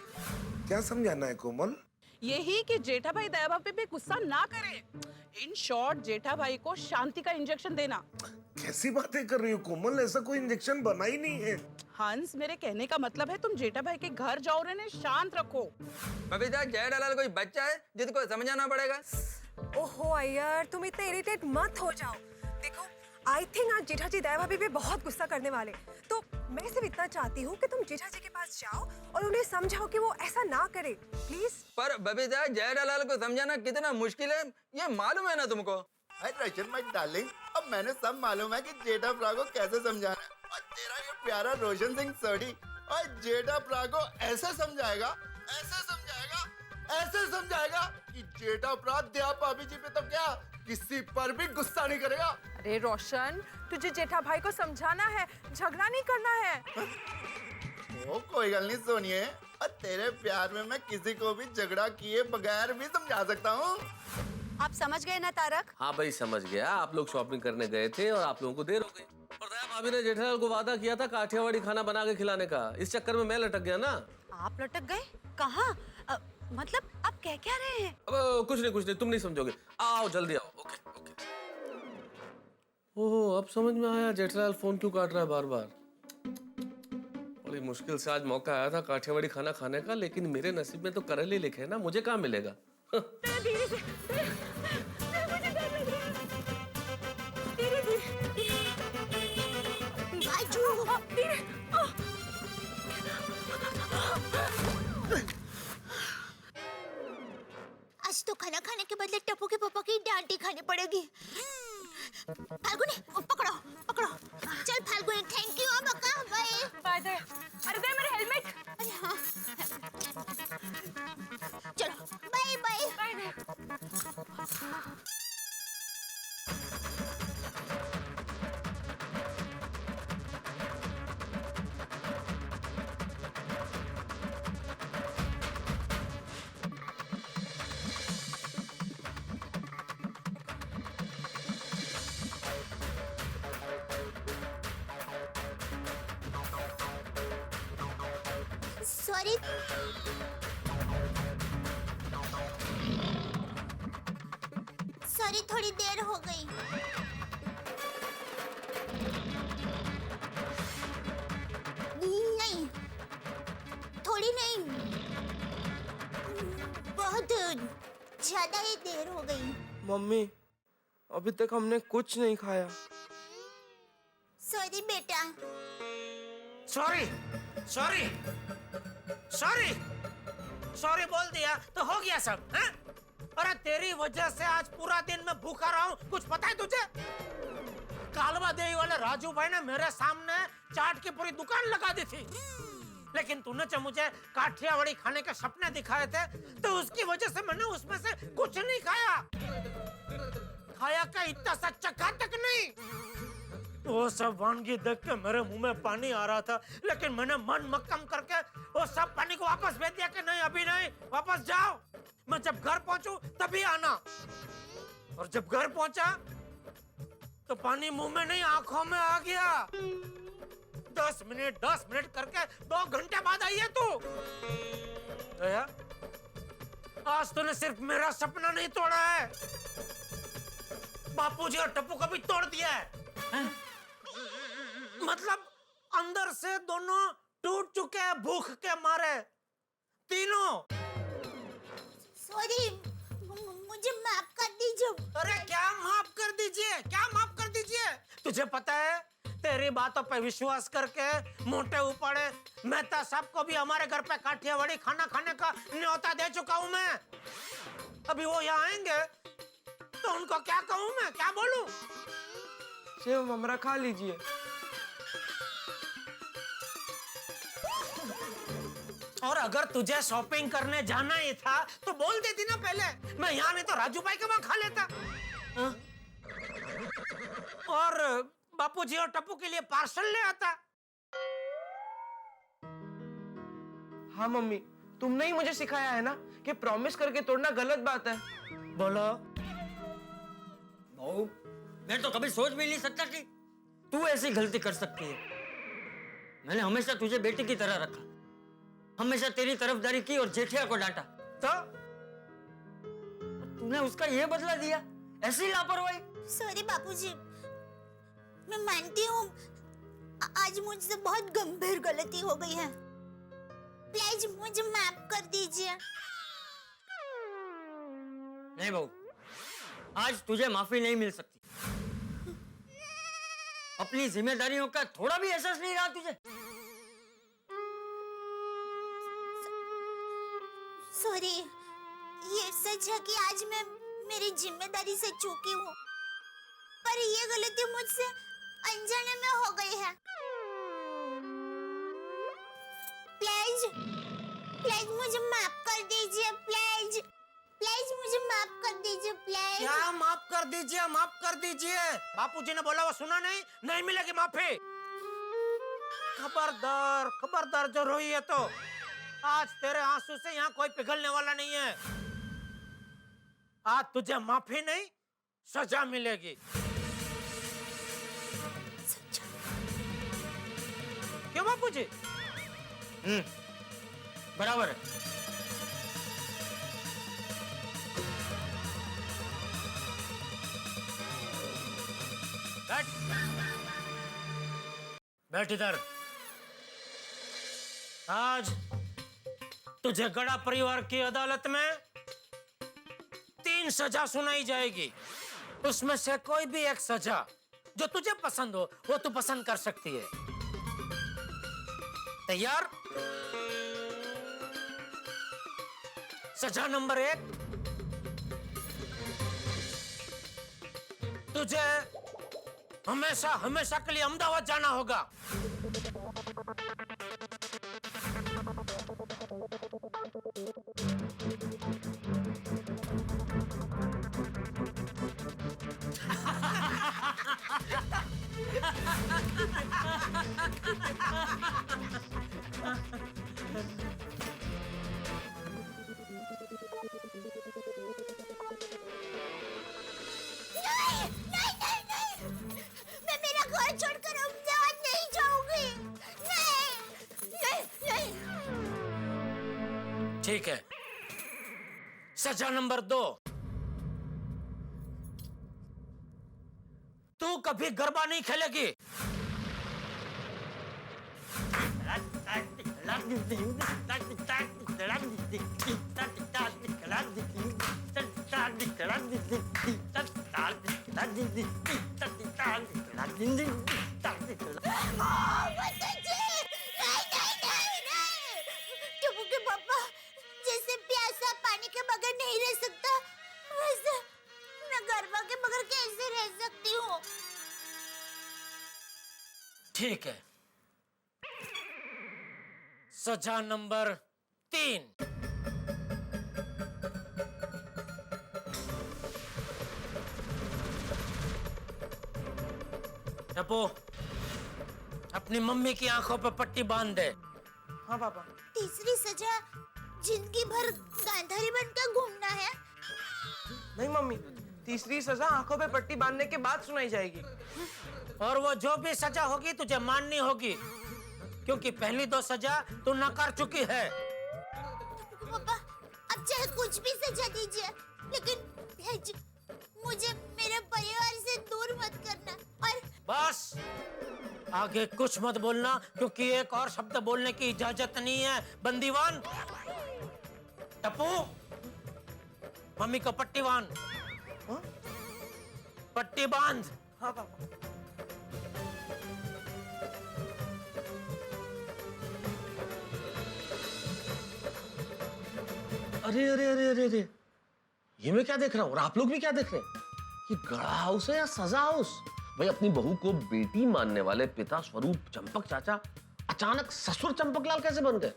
क्या समझाना है कोमल? यही कि जेठा भाई दया भाभी पे गुस्सा ना करे। इन शॉर्ट जेठा भाई को शांति का इंजेक्शन देना। कैसी बातें कर रही हो कोमल? ऐसा कोई इंजेक्शन बना ही नहीं है। हंस, मेरे कहने का मतलब है तुम जेठा भाई के घर जाओ और इन्हें शांत रखो। बबीता, जेठालाल कोई बच्चा है जिसको समझाना पड़ेगा? ओहो अय्यर, तुम इतने इरिटेट मत हो जाओ। देखो, आई थिंक आज जेठा जी दया भाभी पे बहुत गुस्सा करने वाले, तो मैं सिर्फ इतना चाहती हूँ कि तुम जेठा जी के पास जाओ और उन्हें समझाओ कि वो ऐसा ना करे, प्लीज। पर बबीता, जेठालाल को समझाना कितना मुश्किल है, ये मालूम है ना तुमको? रचन माय डार्लिंग, अब मैंने सब मालूम है कि जेठा प्रा को कैसे समझाना है। और तेरा ये प्यारा रोशन सिंह सोढ़ी और जेठा प्रा को ऐसे समझाएगा कि जेठा प्रा दया भाभी जी पे तो क्या किसी पर भी गुस्सा नहीं करेगा। अरे रोशन, तुझे जेठा भाई को समझाना है, झगड़ा नहीं करना है। वो कोई गल नहीं सोनिए, और तेरे प्यार में मैं किसी को भी झगड़ा किए बगैर भी समझा सकता हूँ। आप समझ गए ना तारक? हाँ भाई, समझ गया। आप लोग शॉपिंग करने गए थे और आप लोगों को देर हो गई, और दया भाभी ने जेठालाल को वादा किया था काठियावाड़ी खाना बना के खिलाने का। इस चक्कर में मैं लटक गया ना। आप लटक गए? कहाँ? मतलब आप कह क्या रहे हैं? अब कुछ नहीं, तुम नहीं समझोगे। आओ जल्दी आओ। ओके। ओह, अब समझ में आया जेठालाल फोन क्यों काट रहा है बार बार। बड़ी मुश्किल से आज मौका आया था काठियावाड़ी खाना खाने का, लेकिन मेरे नसीब में तो करेले लिखे हैं ना, मुझे कहाँ मिलेगा। आज तो खाना खाने के बदले टप्पू के पापा की डांटी खानी पड़ेगी। फाल्गुनी पकड़ो पकड़ो, चल फाल्गुनी, थैंक यू। बका बाय बाय दे। अरे दे मेरा हेलमेट। अरे हाँ, चलो बाय बाय बाय दे। सॉरी, सॉरी थोड़ी देर हो गई। नहीं, थोड़ी नहीं, बहुत ज्यादा ही देर हो गई। मम्मी अभी तक हमने कुछ नहीं खाया। सॉरी बेटा। सॉरी सॉरी सॉरी सॉरी बोल दिया तो हो गया सब, हैं? अरे तेरी वजह से आज पूरा दिन मैं भूखा रहा हूँ, कुछ पता है तुझे? कालवा देवी वाले राजू भाई ने मेरे सामने चाट की पूरी दुकान लगा दी थी, लेकिन तूने जब मुझे काठियावाड़ी खाने के सपने दिखाए थे तो उसकी वजह से मैंने उसमें से कुछ नहीं खाया। खाया का इतना सा चखा तक नहीं। वो सब वानगी देख के मेरे मुंह में पानी आ रहा था, लेकिन मैंने मन मक्कम करके वो सब पानी को वापस भेज दिया कि नहीं अभी नहीं, वापस जाओ, मैं जब घर पहुंचूं तभी आना। और जब घर पहुंचा तो पानी मुंह में नहीं आंखों में आ गया। 10 मिनट करके 2 घंटे बाद आई है तू। दया, आज तूने सिर्फ मेरा सपना नहीं तोड़ा है, बापूजी और टप्पू को भी तोड़ दिया है। मतलब अंदर से दोनों टूट चुके हैं भूख के मारे, तीनों। सॉरी, मुझे माफ कर दीजिए। अरे क्या माफ कर दीजिए, क्या माफ कर दीजिए? तुझे पता है तेरी बातों पे विश्वास करके मोटे उपाड़े मेहता साहब को भी हमारे घर पे काठियावाड़ी खाना खाने का न्योता दे चुका हूँ मैं। अभी वो यहाँ आएंगे तो उनको क्या कहूँ मैं, क्या बोलूं? सेव ममरा खा लीजिए। और अगर तुझे शॉपिंग करने जाना ही था तो बोल देती ना पहले, मैं यहाँ नहीं तो राजू भाई के वहाँ खा लेता। हाँ? और बापूजी और टप्पू के लिए पार्सल ले आता। हाँ मम्मी, तुमने ही मुझे सिखाया है ना कि प्रॉमिस करके तोड़ना गलत बात है। बोलो। बहू, मैं तो कभी सोच भी नहीं सकता कि तू ऐसी गलती कर सकती है। मैंने हमेशा तुझे बेटी की तरह रखा, हमेशा तेरी तरफदारी की और जेठिया को डांटा, तो तूने उसका ये बदला दिया, ऐसी लापरवाही। सॉरी बापूजी, मैं मानती हूँ आज मुझसे बहुत गंभीर गलती हो गई है, प्लीज मुझे माफ कर दीजिए। नहीं बहू, आज तुझे माफी नहीं मिल सकती। अपनी जिम्मेदारियों का थोड़ा भी एहसास नहीं रहा तुझे? सॉरी, ये सच है कि आज मैं मेरी जिम्मेदारी से चूकी हूँ, पर ये गलती मुझसे अनजाने में हो गई है। प्लीज मुझे माफ कर दीजिए, प्लीज मुझे माफ कर दीजिए, प्लीज। क्या माफ कर दीजिए, माफ कर दीजिए? बापूजी ने बोला वो सुना नहीं, नहीं मिलेगी माफी। खबरदार खबरदार, जो रोई है तो आज तेरे आंसू से यहाँ कोई पिघलने वाला नहीं है। आज तुझे माफी नहीं, सजा मिलेगी। क्यों बापूजी? बराबर है। बैठ इधर। आज तुझे गड़ा परिवार की अदालत में 3 सजा सुनाई जाएगी। उसमें से कोई भी एक सजा जो तुझे पसंद हो वो तू पसंद कर सकती है। तैयार? सजा नंबर 1, तुझे हमेशा हमेशा के लिए अहमदाबाद जाना होगा। मैं मेरा घर छोड़कर अहमदाबाद नहीं जाऊंगी। नहीं, नहीं, नहीं। ठीक है। सजा नंबर 2, तू कभी गरबा नहीं खेलेगी। टप्पू के पापा, जैसे प्यासा पानी के बगैर नहीं रह सकता, वैसे मैं गरबा के बगैर कैसे रह सकती हूँ? ठीक है। सजा नंबर 3, टप्पू अपनी मम्मी की आंखों पे पट्टी बांध दे। हाँ पापा। तीसरी सजा जिंदगी भर गांधारी बनकर घूमना है। नहीं मम्मी, तीसरी सजा आंखों पे पट्टी बांधने के बाद सुनाई जाएगी। और वो जो भी सजा होगी तुझे माननी होगी, क्योंकि पहली 2 सजा तू नकार चुकी है। पापा, अब चाहे कुछ भी सजा दीजिए, लेकिन मुझे मेरे परिवार से दूर मत करना। और बस आगे कुछ मत बोलना, क्योंकि एक और शब्द बोलने की इजाजत नहीं है बंदीवान। टप्पू, मम्मी को पट्टी बांध। पट्टी बांध। हाँ पापा। अरे अरे अरे अरे अरे, ये मैं क्या देख रहा हूँ और आप लोग भी क्या देख रहे हैं? ये गड़ा हाउस है या सजा हाउस? भाई, अपनी बहू को बेटी मानने वाले पिता स्वरूप चंपक चाचा अचानक ससुर चंपकलाल कैसे बन गए?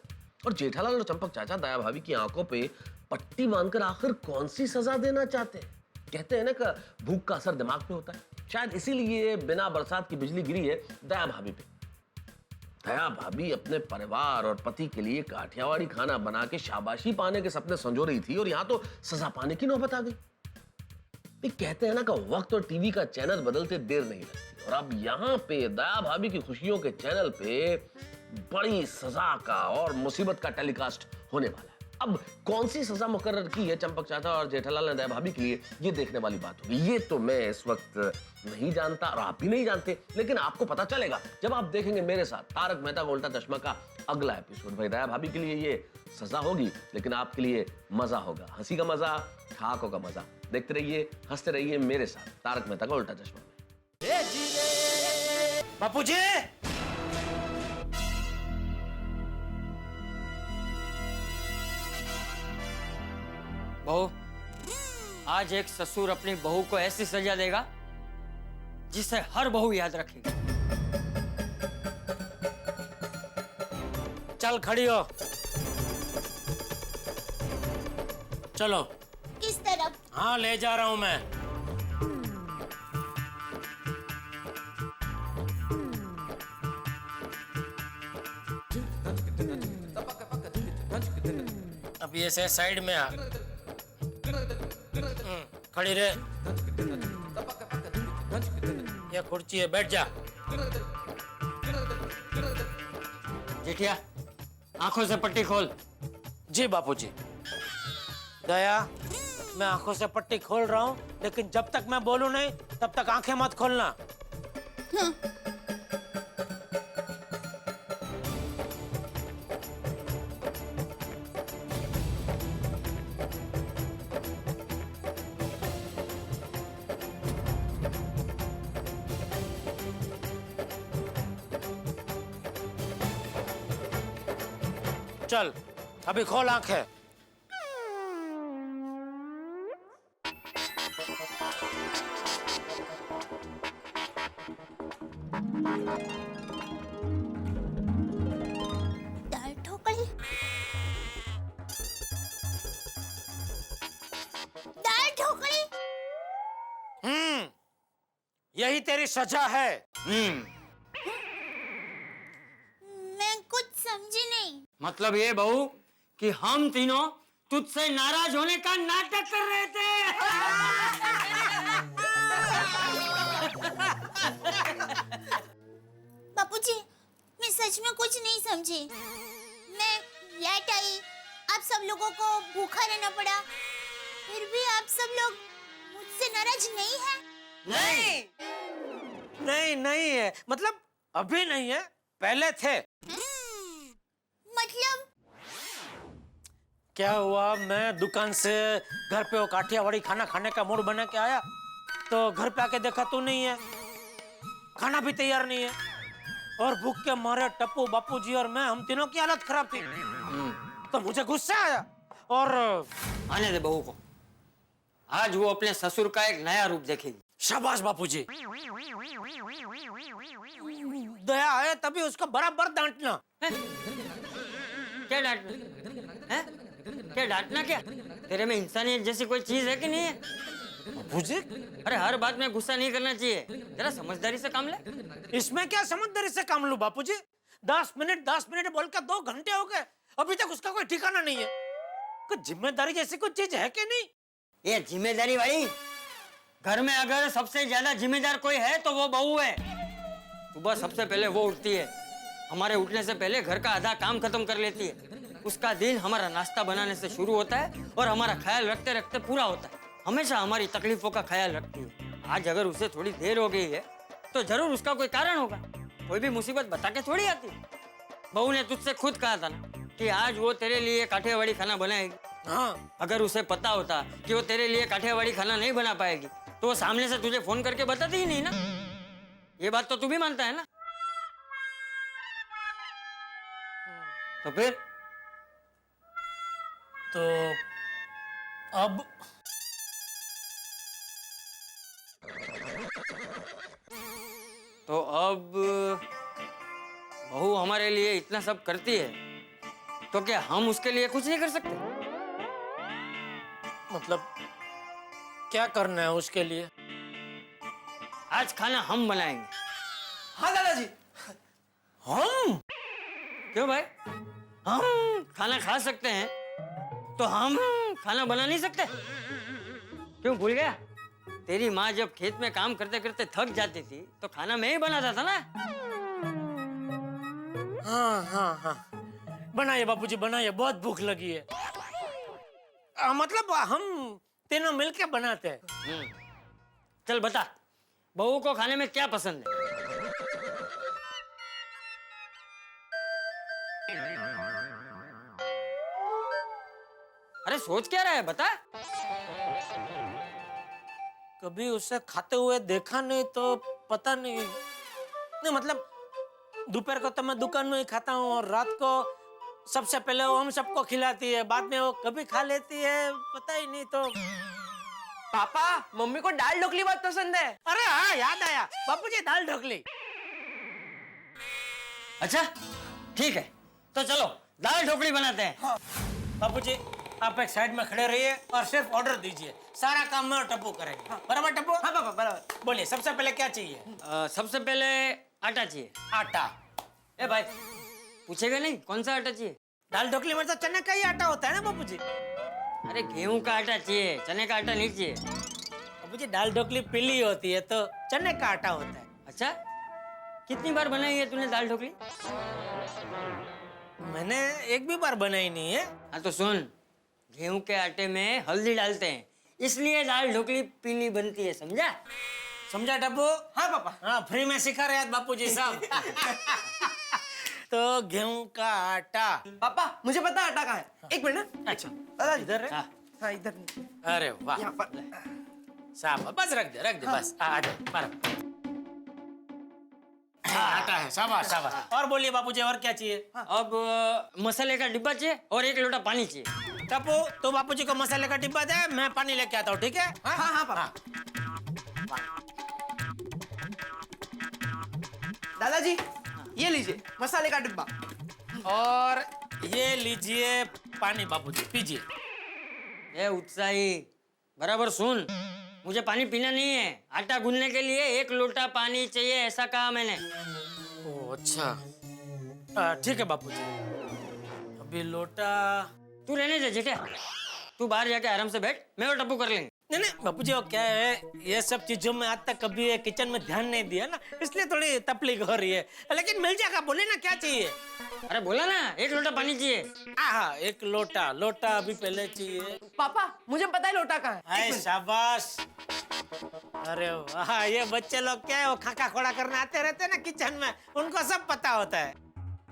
और जेठालाल और चंपक चाचा दया भाभी की आंखों पे पट्टी बांधकर आखिर कौन सी सजा देना चाहते हैं? कहते हैं ना कि भूख का असर दिमाग पे होता है, शायद इसीलिए बिना बरसात की बिजली गिरी है दया भाभी पे। दया भाभी अपने परिवार और पति के लिए काठियावाड़ी खाना बना के शाबाशी पाने के सपने संजो रही थी, और यहाँ तो सजा पाने की नौबत आ गई। कहते हैं ना कि वक्त और टीवी का चैनल बदलते देर नहीं लगती, और अब यहाँ पे दया भाभी की खुशियों के चैनल पे बड़ी सजा का और मुसीबत का टेलीकास्ट होने वाला है। अब कौन सी सजा मुकर्रर की है चंपक चाचा और जेठालाल ने दया भाभी के लिए, ये देखने वाली बात होगी। ये तो मैं इस वक्त नहीं जानता और आप भी नहीं जानते, लेकिन आपको पता चलेगा जब आप देखेंगे मेरे साथ तारक मेहता का उल्टा चश्मा का अगला एपिसोड। भाई, दया भाभी के लिए ये सजा होगी, लेकिन आपके लिए मजा होगा, हंसी का मजा, ठहाकों का मजा। देखते रहिए, हंसते रहिए मेरे साथ तारक मेहता का उल्टा चश्मा। बापूजी, बहू, आज एक ससुर अपनी बहू को ऐसी सजा देगा जिसे हर बहू याद रखेगी। चल खड़ी हो। चलो। किस तरफ? हाँ, ले जा रहा हूं मैं। अब ये से साइड में आ। खड़ी रहे। ये कुर्सी है, बैठ जा। जेठिया, आंखों से पट्टी खोल। जी बापूजी। दया, मैं आंखों से पट्टी खोल रहा हूँ, लेकिन जब तक मैं बोलूं नहीं तब तक आंखें मत खोलना। हाँ। चल अभी खोल आंखें। दाल ढोकली, दाल ढोकली। यही तेरी सजा है। मैं कुछ समझी नहीं। मतलब ये बहू कि हम तीनों तुझसे नाराज होने का नाटक कर रहे थे। बापूजी, मैं सच में कुछ नहीं समझी। मैं लेट आई, आप सब लोगों को भूखा रहना पड़ा, फिर भी आप सब लोग मुझसे नाराज नहीं हैं? नहीं है, मतलब अभी नहीं है, पहले थे। मतलब क्या हुआ, मैं दुकान से घर पे वो काठियावाड़ी खाना खाने का मूड बना के आया, तो घर पे आके देखा तू नहीं है, खाना भी तैयार नहीं है, और भूख के मारे टप्पू, बापूजी और मैं, हम तीनों की हालत खराब थी। तो मुझे गुस्सा आया और आने दे बहू को, आज वो अपने ससुर का एक नया रूप देखेगी। शाबाश बापूजी। दया है तभी उसको बराबर डांटना। क्या डांटना है? क्या डांटना क्या? तेरे में इंसानियत जैसी कोई चीज है कि नहीं है? बापूजी, अरे हर बात में गुस्सा नहीं करना चाहिए, जरा समझदारी से काम ले। इसमें क्या समझदारी से काम लूं बापूजी? 10 मिनट बोल के 2 घंटे हो गए, अभी तक उसका कोई ठिकाना नहीं है। कुछ जिम्मेदारी जैसी कुछ चीज है कि नहीं? ये जिम्मेदारी वाली, घर में अगर सबसे ज्यादा जिम्मेदार कोई है तो वो बहू है। सुबह सबसे पहले वो उठती है, हमारे उठने से पहले घर का आधा काम खत्म कर लेती है। उसका दिन हमारा नाश्ता बनाने से शुरू होता है और हमारा ख्याल रखते रखते पूरा होता है। हमेशा हमारी तकलीफों का ख्याल रखती है। आज अगर उसे थोड़ी देर हो गई है तो जरूर उसका कोई कारण होगा। कोई भी मुसीबत बता के थोड़ी आती है। बहू ने तुझसे खुद कहा था ना कि आज वो तेरे लिए काठियावाड़ी खाना बनाएगी। हाँ, अगर उसे पता होता कि वो तेरे लिए काठियावाड़ी खाना नहीं बना पाएगी तो वो सामने से तुझे फोन करके बताती ही नहीं ना। ये बात तो तू भी मानता है ना? तो फिर अब बहू हमारे लिए इतना सब करती है तो क्या हम उसके लिए कुछ नहीं कर सकते? मतलब क्या करना है उसके लिए? आज खाना हम बनाएंगे। हाँ दादाजी। हम? क्यों भाई, हम खाना खा सकते हैं तो हम खाना बना नहीं सकते? क्यों भूल गया? तेरी माँ जब खेत में काम करते करते थक जाती थी तो खाना मैं ही बनाता था ना। हाँ, बनाइए बापूजी बनाइए, बहुत भूख लगी है। मतलब हम तीनों मिलके बनाते हैं। चल बता, बहू को खाने में क्या पसंद है? अरे सोच क्या रहा है, बता। कभी उसे खाते हुए देखा नहीं तो पता नहीं मतलब दोपहर को तो मैं दुकान में ही खाता हूँ और रात को सबसे पहले वो हम सबको खिलाती है, बाद में वो कभी खा लेती है, पता ही नहीं। तो पापा, मम्मी को दाल ढोकली बहुत पसंद है। अरे हाँ, याद आया बापूजी, दाल ढोकली। अच्छा ठीक है, तो चलो दाल ढोकली बनाते हैं। हाँ। बापूजी आप एक साइड में खड़े रहिए और सिर्फ ऑर्डर दीजिए, सारा काम मैं और टप्पू करेंगे। हाँ। बराबर टप्पू? हाँ पापा बराबर। बोलिए सबसे पहले क्या चाहिए? सबसे पहले आटा चाहिए। आटा? ए भाई, पूछेगा नहीं कौन सा आटा चाहिए? दाल ढोकली में तो चने का ही आटा होता है ना बापूजी? अरे गेहूं का आटा चाहिए, चने का आटा नहीं चाहिए। बापूजी दाल ढोकली पीली होती है तो चने का आटा होता है। अच्छा, कितनी बार बनाई है तूने दाल ढोकली? मैंने एक भी बार बनाई नहीं है। हाँ तो सुन, गेहूं के आटे में हल्दी डालते हैं, इसलिए दाल ढोकली पीली बनती है, समझा? समझा टप्पू? हाँ पापा। हाँ, फ्री में सिखा रहे हैं बापूजी साहब। तो गेहूं का आटा। पापा मुझे पता आटा कहाँ है। एक मिनट ना। अच्छा दादाजी इधर है? हाँ इधर। अरे वाह, यहाँ पर। साहब बस रख दे हाँ। बस आ जाओ, मारो। आटा है, शाबाश शाबाश। और बोलिए बापूजी, और क्या चाहिए? अब मसाले का डिब्बा चाहिए और 1 लोटा पानी चाहिए। टप्पू, तो बापूजी को मसाले का डिब्बा दे, मैं पानी लेके आता हूँ, ठीक है? हाँ हाँ पापा। दादाजी ये लीजिए मसाले का डिब्बा। और ये लीजिए पानी बापूजी, पीजिए। ए उत्साही, बराबर सुन, मुझे पानी पीना नहीं है, आटा गूंदने के लिए 1 लोटा पानी चाहिए, ऐसा कहा मैंने। ओह अच्छा, ठीक है बापूजी। अभी लोटा। तू रहने दे जेठे, तू बाहर जाके आराम से बैठ, मैं और टप्पू कर लेंगे। नहीं नहीं बापूजी, वो क्या है, ये सब चीजों में आज तक कभी ये किचन में ध्यान नहीं दिया ना, इसलिए थोड़ी तकलीफ हो रही है, लेकिन मिल जाएगा। बोले ना क्या चाहिए? अरे बोला ना 1 लोटा पानी चाहिए। हाँ, 1 लोटा। लोटा अभी पहले चाहिए। पापा मुझे पता है लोटा कहाँ है। हाय शाबाश। अरे वाह, ये बच्चे लोग क्या है, वो खाका खोड़ा करने आते रहते हैं ना किचन में, उनको सब पता होता है।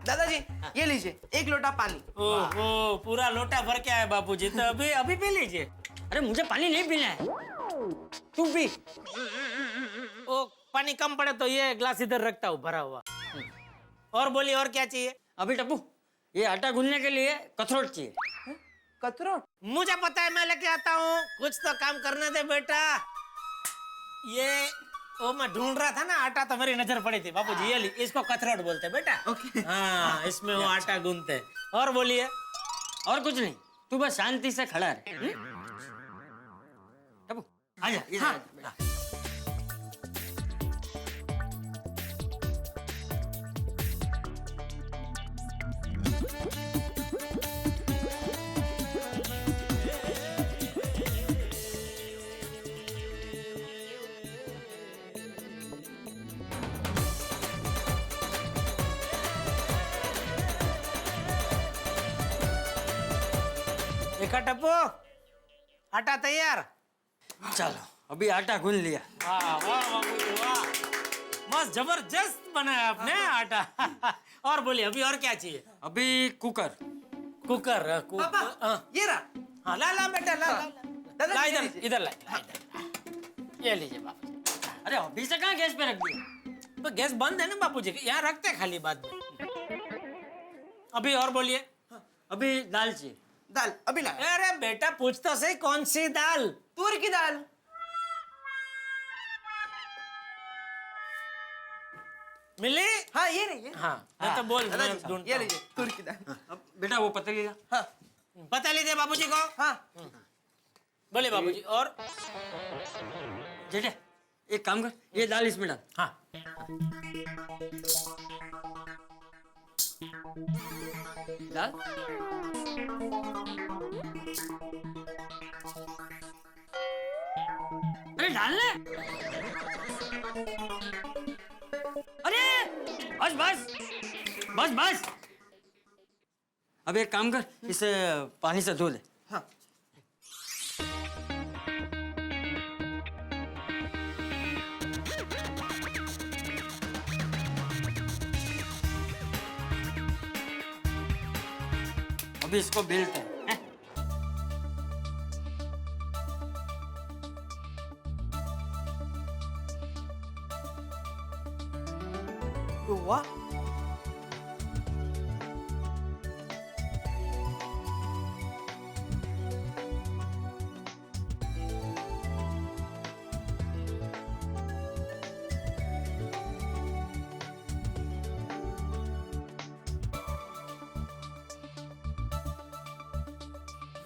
दादाजी ये लीजिए 1 लोटा पानी। ओहो, पूरा लोटा भर के आए बापूजी, तो अभी अभी पी लीजिए। अरे मुझे पानी नहीं पीना है, तू पी। वो पानी कम पड़े तो ये ग्लास इधर रखता हूँ भरा हुआ। और बोलिए, और क्या चाहिए? अभी टप्पू, ये आटा गूंदने के लिए कथरोट चाहिए। कथरोट? मुझे पता है, मैं लेके आता हूँ, कुछ तो काम करने दे बेटा। ये वो मैं ढूंढ रहा था ना आटा, तो मेरी नजर पड़ी थी बापूजी, ये ली, इसको कथरोट बोलते हैं बेटा। ओके। हाँ, इसमें वो आटा गूंदते हैं। और बोलिए। और कुछ नहीं, तू बस शांति से खड़ा रहे। टप्पू आजा इधर हाँ। आजा। देखा टप्पू, आटा तैयार। चलो अभी आटा गूंद लिया। वाह वाह बापूजी वाह, मस्त जबरदस्त बनाया आपने आटा। और बोलिए, अभी और क्या चाहिए? अभी कुकर। कुकर। पापा ये रहा। हाँ, ला ला बेटा, ला ला। दादाजी ला ये इधर लीजिए। इधर ला इधर। ये लीजिए बापूजी। अरे अभी से कहाँ गैस पे रख दिया? तो गैस बंद है ना बापूजी, यहाँ रखते हैं खाली बाद में। अभी और बोलिए। अभी दाल चाहिए। दाल अभी ला। अरे बेटा पूछ तो सही, कौन सी दाल? तूर की दाल। मिली? हाँ ये रही है। हाँ, मैं तो बोल दादाजी ढूंढता ये हूँ। लीजिए तूर की दाल। अब बेटा वो पतली ला। हाँ पता लीजिए बाबूजी को। हाँ बोले बाबूजी। और जेठे एक काम कर, ये दाल इसमें डाल। हाँ, डाल। अरे डाल ले। अरे बस बस बस बस। अब एक काम कर, इसे पानी से धो ले। हाँ अभी इसको बेलते हैं। वाह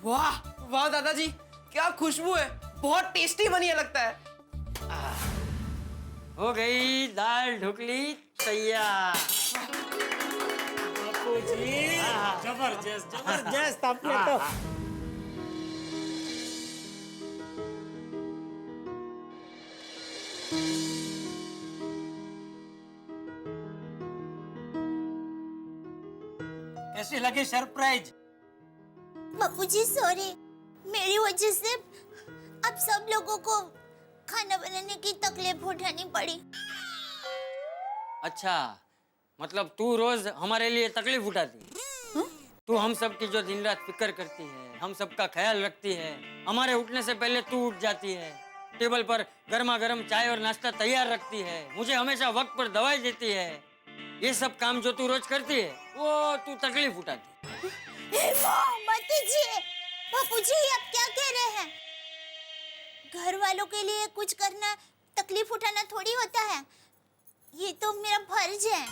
वाह वाह दादाजी क्या खुशबू है, बहुत टेस्टी बनी है लगता है। हो गई दाल ढोकली तैयार। बापूजी जबरदस्त जबरदस्त आपने तो। कैसी लगी सरप्राइज? बापूजी सॉरी, मेरी वजह से आप सब लोगों को खाना बनाने की तकलीफ उठानी पड़ी। अच्छा, मतलब तू रोज हमारे लिए तकलीफ उठाती है? तू हम सब की जो दिन रात फिक्र करती है, हम सब का ख्याल रखती है, हमारे उठने से पहले तू उठ जाती है, टेबल पर गर्मा गर्म चाय और नाश्ता तैयार रखती है, मुझे हमेशा वक्त पर दवाई देती है। ये सब काम जो तू रोज करती है वो तू तकलीफ उठाती है। मत कीजिए बापूजी, आप क्या कह रहे हैं? घर वालों के लिए कुछ करना तकलीफ उठाना थोड़ी होता है, ये तो मेरा फर्ज है।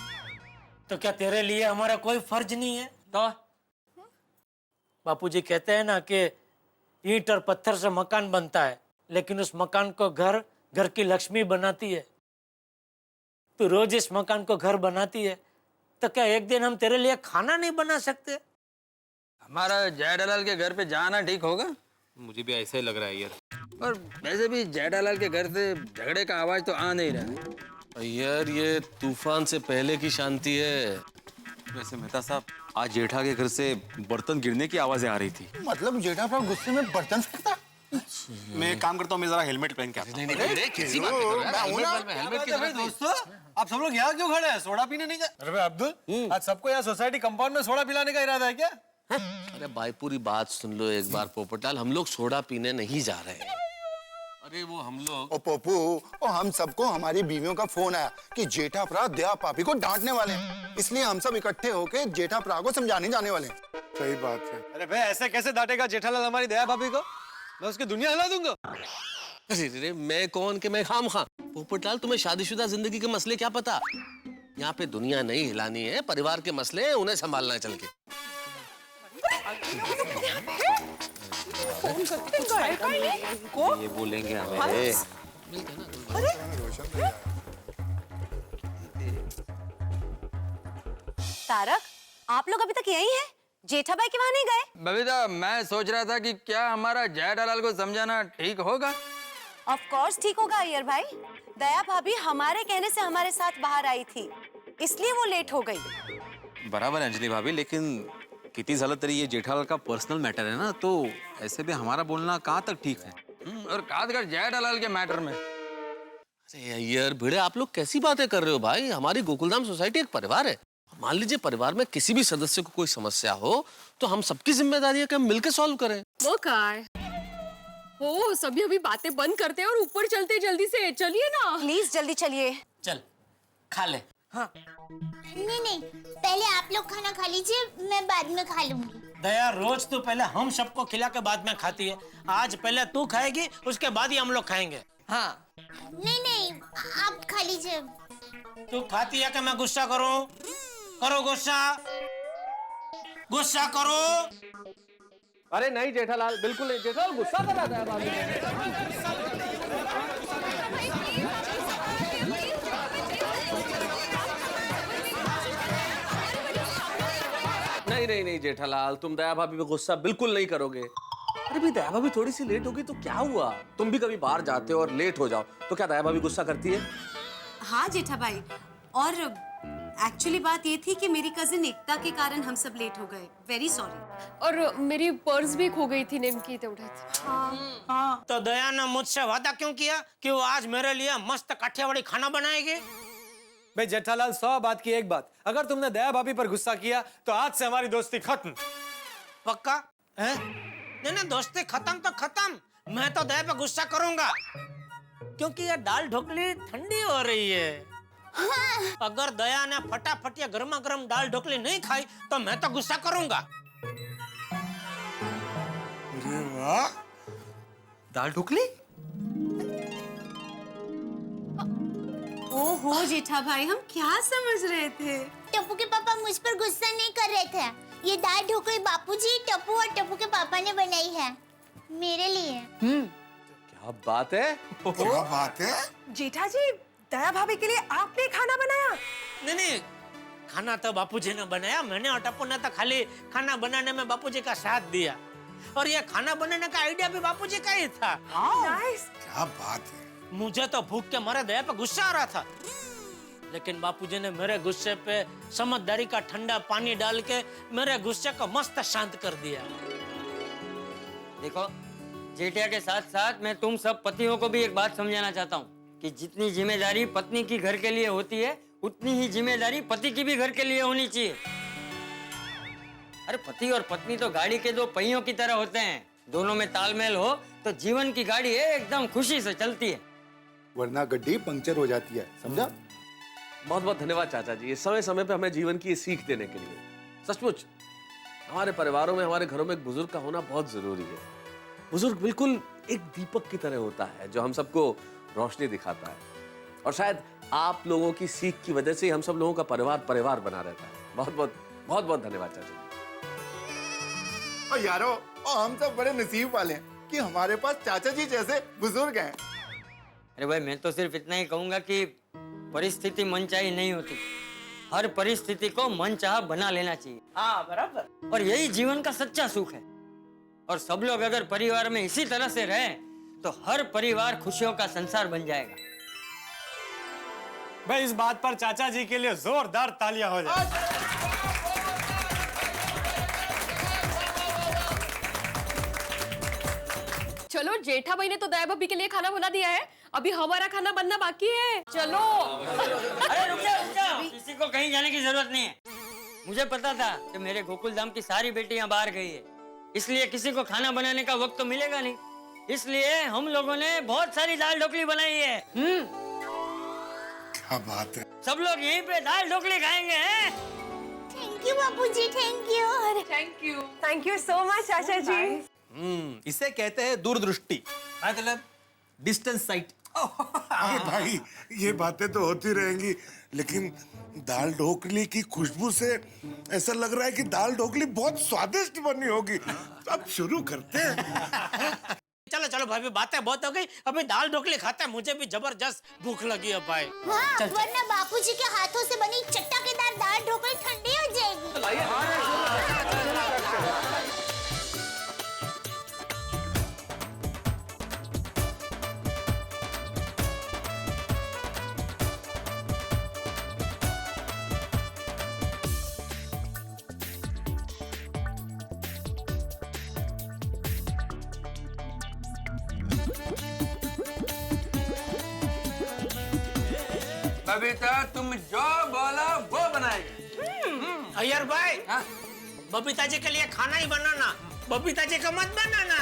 तो क्या तेरे लिए हमारा कोई फर्ज नहीं है? तो बापूजी कहते हैं ना कि ईंट और पत्थर से मकान बनता है, लेकिन उस मकान को घर की लक्ष्मी बनाती है। तू रोज इस मकान को घर बनाती है, तो क्या एक दिन हम तेरे लिए खाना नहीं बना सकते? हमारा जयडालाल के घर पे जाना ठीक होगा? मुझे भी ऐसा ही लग रहा है यार। और वैसे भी जयडालाल के घर से झगड़े का आवाज तो आ नहीं रहा। यार ये तूफान से पहले की शांति है। वैसे मेहता साहब, आज जेठा के घर से बर्तन गिरने की आवाजें आ रही थी। मतलब जेठा साहब गुस्से में बर्तन फेंकता? मैं एक काम करता हूँ, मैं जरा हेलमेट पहन के आता हूँ। दोस्तों, आप सब लोग यहाँ क्यों खड़े हैं? सोडा पीने नहीं गए? अरे भाई अब्दुल, आज सबको यहाँ सोसाइटी कंपाउंड में सोडा पिलाने का इरादा है क्या? अरे भाई पूरी बात सुन लो एक बार पोपटलाल, हम लोग सोडा पीने नहीं जा रहे हैं। अरे वो हम लोग ओ पप्पू, ओ हम सबको हमारी बीवियों का फोन आया कि जेठा प्रा दया पापी को डांटने वाले हैं, इसलिए हम सब इकट्ठे होके जेठा प्रा को समझाने जाने वाले हैं। सही बात है। अरे भाई ऐसे कैसे डांटेगा जेठालाल हमारी दया भाभी को? मैं उसकी दुनिया हिला दूंगा। अरे मैं कौन के मैं खाम खा। पोपटलाल तुम्हें शादीशुदा जिंदगी के मसले क्या पता? यहाँ पे दुनिया नहीं हिलानी है, परिवार के मसले हैं, उन्हें संभालना है चल के। ये बोलेंगे हमें। तारक, आप लोग अभी तक यही हैं? जेठा भाई के वहाँ नहीं गए? बबीता, मैं सोच रहा था कि क्या हमारा जयडालाल को समझाना ठीक होगा? ऑफ कोर्स ठीक होगा अय्यर भाई। दया भाभी हमारे कहने से हमारे साथ बाहर आई थी, इसलिए वो लेट हो गई। बराबर अंजलि भाभी, लेकिन कितनी झालं तरी ये जेठालाल का पर्सनल मैटर है ना, तो ऐसे भी हमारा बोलना कहाँ तक ठीक है? और खासकर जयडालाल के मैटर में। अरे यार भिड़े, आप लोग कैसी बातें कर रहे हो भाई? हमारी गोकुलधाम सोसाइटी एक परिवार है। मान लीजिए परिवार में किसी भी सदस्य को कोई समस्या हो तो हम सबकी जिम्मेदारी है कि हम मिलकर सॉल्व करें। वो कार हो, सभी अभी बातें बंद करते हैं और ऊपर चलते जल्दी से। चलिए ना प्लीज, जल्दी चलिए। चल खा ले। हाँ नहीं, पहले आप लोग खाना खा लीजिए, मैं बाद में खा लूंगी। दया, रोज तो पहले हम सबको खिला के बाद में खाती है, आज पहले तू खाएगी, उसके बाद ही हम लोग खाएंगे। हाँ नहीं, आप खा लीजिए। तू खाती है कि मैं गुस्सा करूं? करो गुस्सा, गुस्सा करो। अरे नहीं जेठालाल, बिल्कुल नहीं। जेठालाल गुस्सा कर रहा था। नहीं जेठालाल, तुम दया भाभी पे गुस्सा बिल्कुल नहीं करोगे। अरे भी दया भाभी थोड़ी सी लेट होगी तो क्या हुआ? तुम भी कभी बाहर जाते हो और लेट हो जाओ तो क्या दया भाभी गुस्सा करती है? हाँ जेठा भाई, और एक्चुअली बात ये थी कि मेरी कजिन एकता के कारण हम सब लेट हो गए। Very sorry. और मेरी पर्स भी खो गई थी, नेमकी तेवढ्यात। हाँ। तो दया ने मुझसे वादा क्यों किया कि वो आज मेरे लिए मस्त काठियावाड़ी खाना बनाएगी? भाई जेठालाल, 100 बात की एक बात, अगर तुमने दया भाभी पर गुस्सा किया तो आज से हमारी दोस्ती खत्म। पक्का है? नहीं, दोस्ती खत्म तो खत्म। मैं तो दया पे गुस्सा करूंगा क्योंकि ये दाल ढोकली ठंडी हो रही है। हाँ। अगर दया ने फटाफट या गर्मा गर्म दाल ढोकली नहीं खाई तो मैं तो गुस्सा करूंगा। अरे वाह, दाल ढोकली? ओहो जेठा भाई, हम क्या समझ रहे थे? टप्पू के पापा मुझ पर गुस्सा नहीं कर रहे थे। ये दाल ढोकली बापूजी, टप्पू और टप्पू के पापा ने बनाई है मेरे लिए। क्या बात है? क्या बात है? जेठा जी, दया भाभी के लिए आपने खाना बनाया? नहीं, खाना तो बापूजी ने बनाया, मैंने और टप्पू ने तो खाली खाना बनाने में बापूजी का साथ दिया। और ये खाना बनाने का आइडिया भी बापूजी का ही था। नाइस। क्या बात है? मुझे तो भूख के मारे दया पे गुस्सा आ रहा था, लेकिन बापूजी ने मेरे गुस्से पे समझदारी का ठंडा पानी डाल के मेरे गुस्से को मस्त शांत कर दिया। देखो, जेठिया के साथ साथ मैं तुम सब पतियों को भी एक बात समझाना चाहता हूँ कि जितनी जिम्मेदारी पत्नी की घर के लिए होती है, उतनी ही जिम्मेदारी पति की भी घर के लिए होनी चाहिए। अरे पति और पत्नी तो गाड़ी के दो पहियों की तरह होते हैं। दोनों में तालमेल हो तो जीवन की गाड़ी है एकदम खुशी से चलती है, वरना गड्डी पंक्चर हो जाती है, समझा? बहुत बहुत धन्यवाद चाचा जी, ये समय समय पे हमें जीवन की ये सीख देने के लिए। सचमुच हमारे परिवारों में, हमारे घरों में एक बुजुर्ग का होना बहुत जरूरी है। बुजुर्ग बिल्कुल एक दीपक की तरह होता है जो हम सबको रोशनी दिखाता है, और शायद आप लोगों की सीख की वजह से हम सब लोगों का परिवार बना रहता है। बहुत बहुत धन्यवाद चाचा जी। और यारो, और हम सब बड़े नसीब वाले हैं कि हमारे पास चाचा जी जैसे बुजुर्ग हैं। अरे भाई, मैं तो सिर्फ इतना ही कहूंगा कि परिस्थिति मनचाही नहीं होती, हर परिस्थिति को मनचाहा बना लेना चाहिए। हाँ बराबर। और यही जीवन का सच्चा सुख है। और सब लोग अगर परिवार में इसी तरह से रहें तो हर परिवार खुशियों का संसार बन जाएगा। भाई इस बात पर चाचा जी के लिए जोरदार तालियां हो जाए। चलो, जेठा भाई ने तो दया भाभी के लिए खाना बना दिया है, अभी हमारा खाना बनना बाकी है। चलो। अरे रुक जाओ, किसी को कहीं जाने की जरूरत नहीं है। मुझे पता था कि मेरे गोकुल धाम की सारी बेटियां बाहर गई है, इसलिए किसी को खाना बनाने का वक्त तो मिलेगा नहीं, इसलिए हम लोगों ने बहुत सारी दाल ढोकली बनाई है। क्या बात है। सब लोग यहीं पे दाल ढोकली खाएंगे हैं? Thank you Bapuji, thank you. Thank you so much चाचा जी। इसे कहते हैं दूरदृष्टि, मतलब डिस्टेंस साइट। अरे भाई, ये बातें तो होती रहेंगी, लेकिन दाल ढोकली की खुशबू से ऐसा लग रहा है कि दाल ढोकली बहुत स्वादिष्ट बनी होगी। अब शुरू करते हैं। चलो चलो भाई, बातें बहुत हो गई, अभी दाल ढोकली खाते हैं, मुझे भी जबरदस्त भूख लगी है भाई। हाँ, वरना बापूजी के हाथों से बनी चटकेदार दाल ढोकली ठंडी हो जाएगी। बबीता, तुम जो बोला वो बनाएगा। अय्यर भाई, बबीता जी के लिए खाना ही बनाना, बबीता जी का मत बनाना।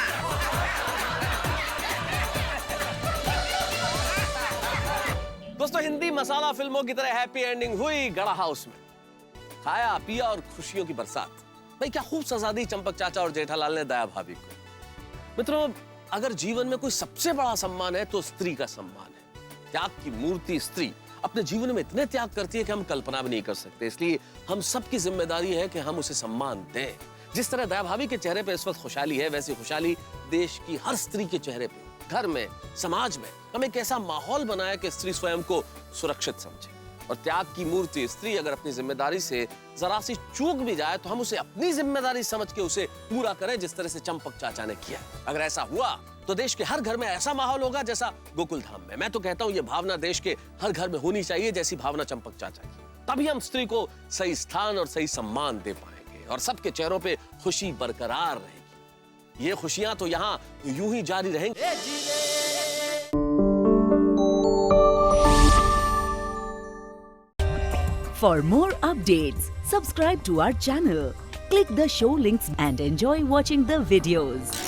दोस्तों, हिंदी मसाला फिल्मों की तरह हैप्पी एंडिंग हुई गड़ा हाउस में। खाया पिया और खुशियों की बरसात। भाई क्या खूब सजा दी चंपक चाचा और जेठालाल ने दया भाभी को। मित्रों, अगर जीवन में कोई सबसे बड़ा सम्मान है तो स्त्री का सम्मान है। त्याग की मूर्ति स्त्री अपने जीवन में इतने त्याग करती है कि हम कल्पना भी नहीं कर सकते, इसलिए हम सबकी जिम्मेदारी है कि हम उसे सम्मान दें। जिस तरह दया भाभी के चेहरे पे इस वक्त खुशहाली है, वैसी खुशहाली देश की हर स्त्री के चेहरे पे, घर में, समाज में हम एक ऐसा माहौल बनाए कि स्त्री स्वयं को सुरक्षित समझे। और त्याग की मूर्ति स्त्री अगर अपनी जिम्मेदारी से जरा सी चूक भी जाए तो हम उसे अपनी जिम्मेदारी समझ के उसे पूरा करें, जिस तरह से चंपक चाचा ने किया। अगर ऐसा हुआ तो देश के हर घर में ऐसा माहौल होगा जैसा गोकुल धाम में। मैं तो कहता हूं ये भावना देश के हर घर में होनी चाहिए, जैसी भावना चंपक चाचा की। तभी हम स्त्री को सही स्थान और सही सम्मान दे पाएंगे और सबके चेहरों पे खुशी बरकरार रहेगी। ये खुशियां तो यहाँ यूं ही जारी रहेंगी। For more updates, subscribe to our channel, click the show links and enjoy watching the videos.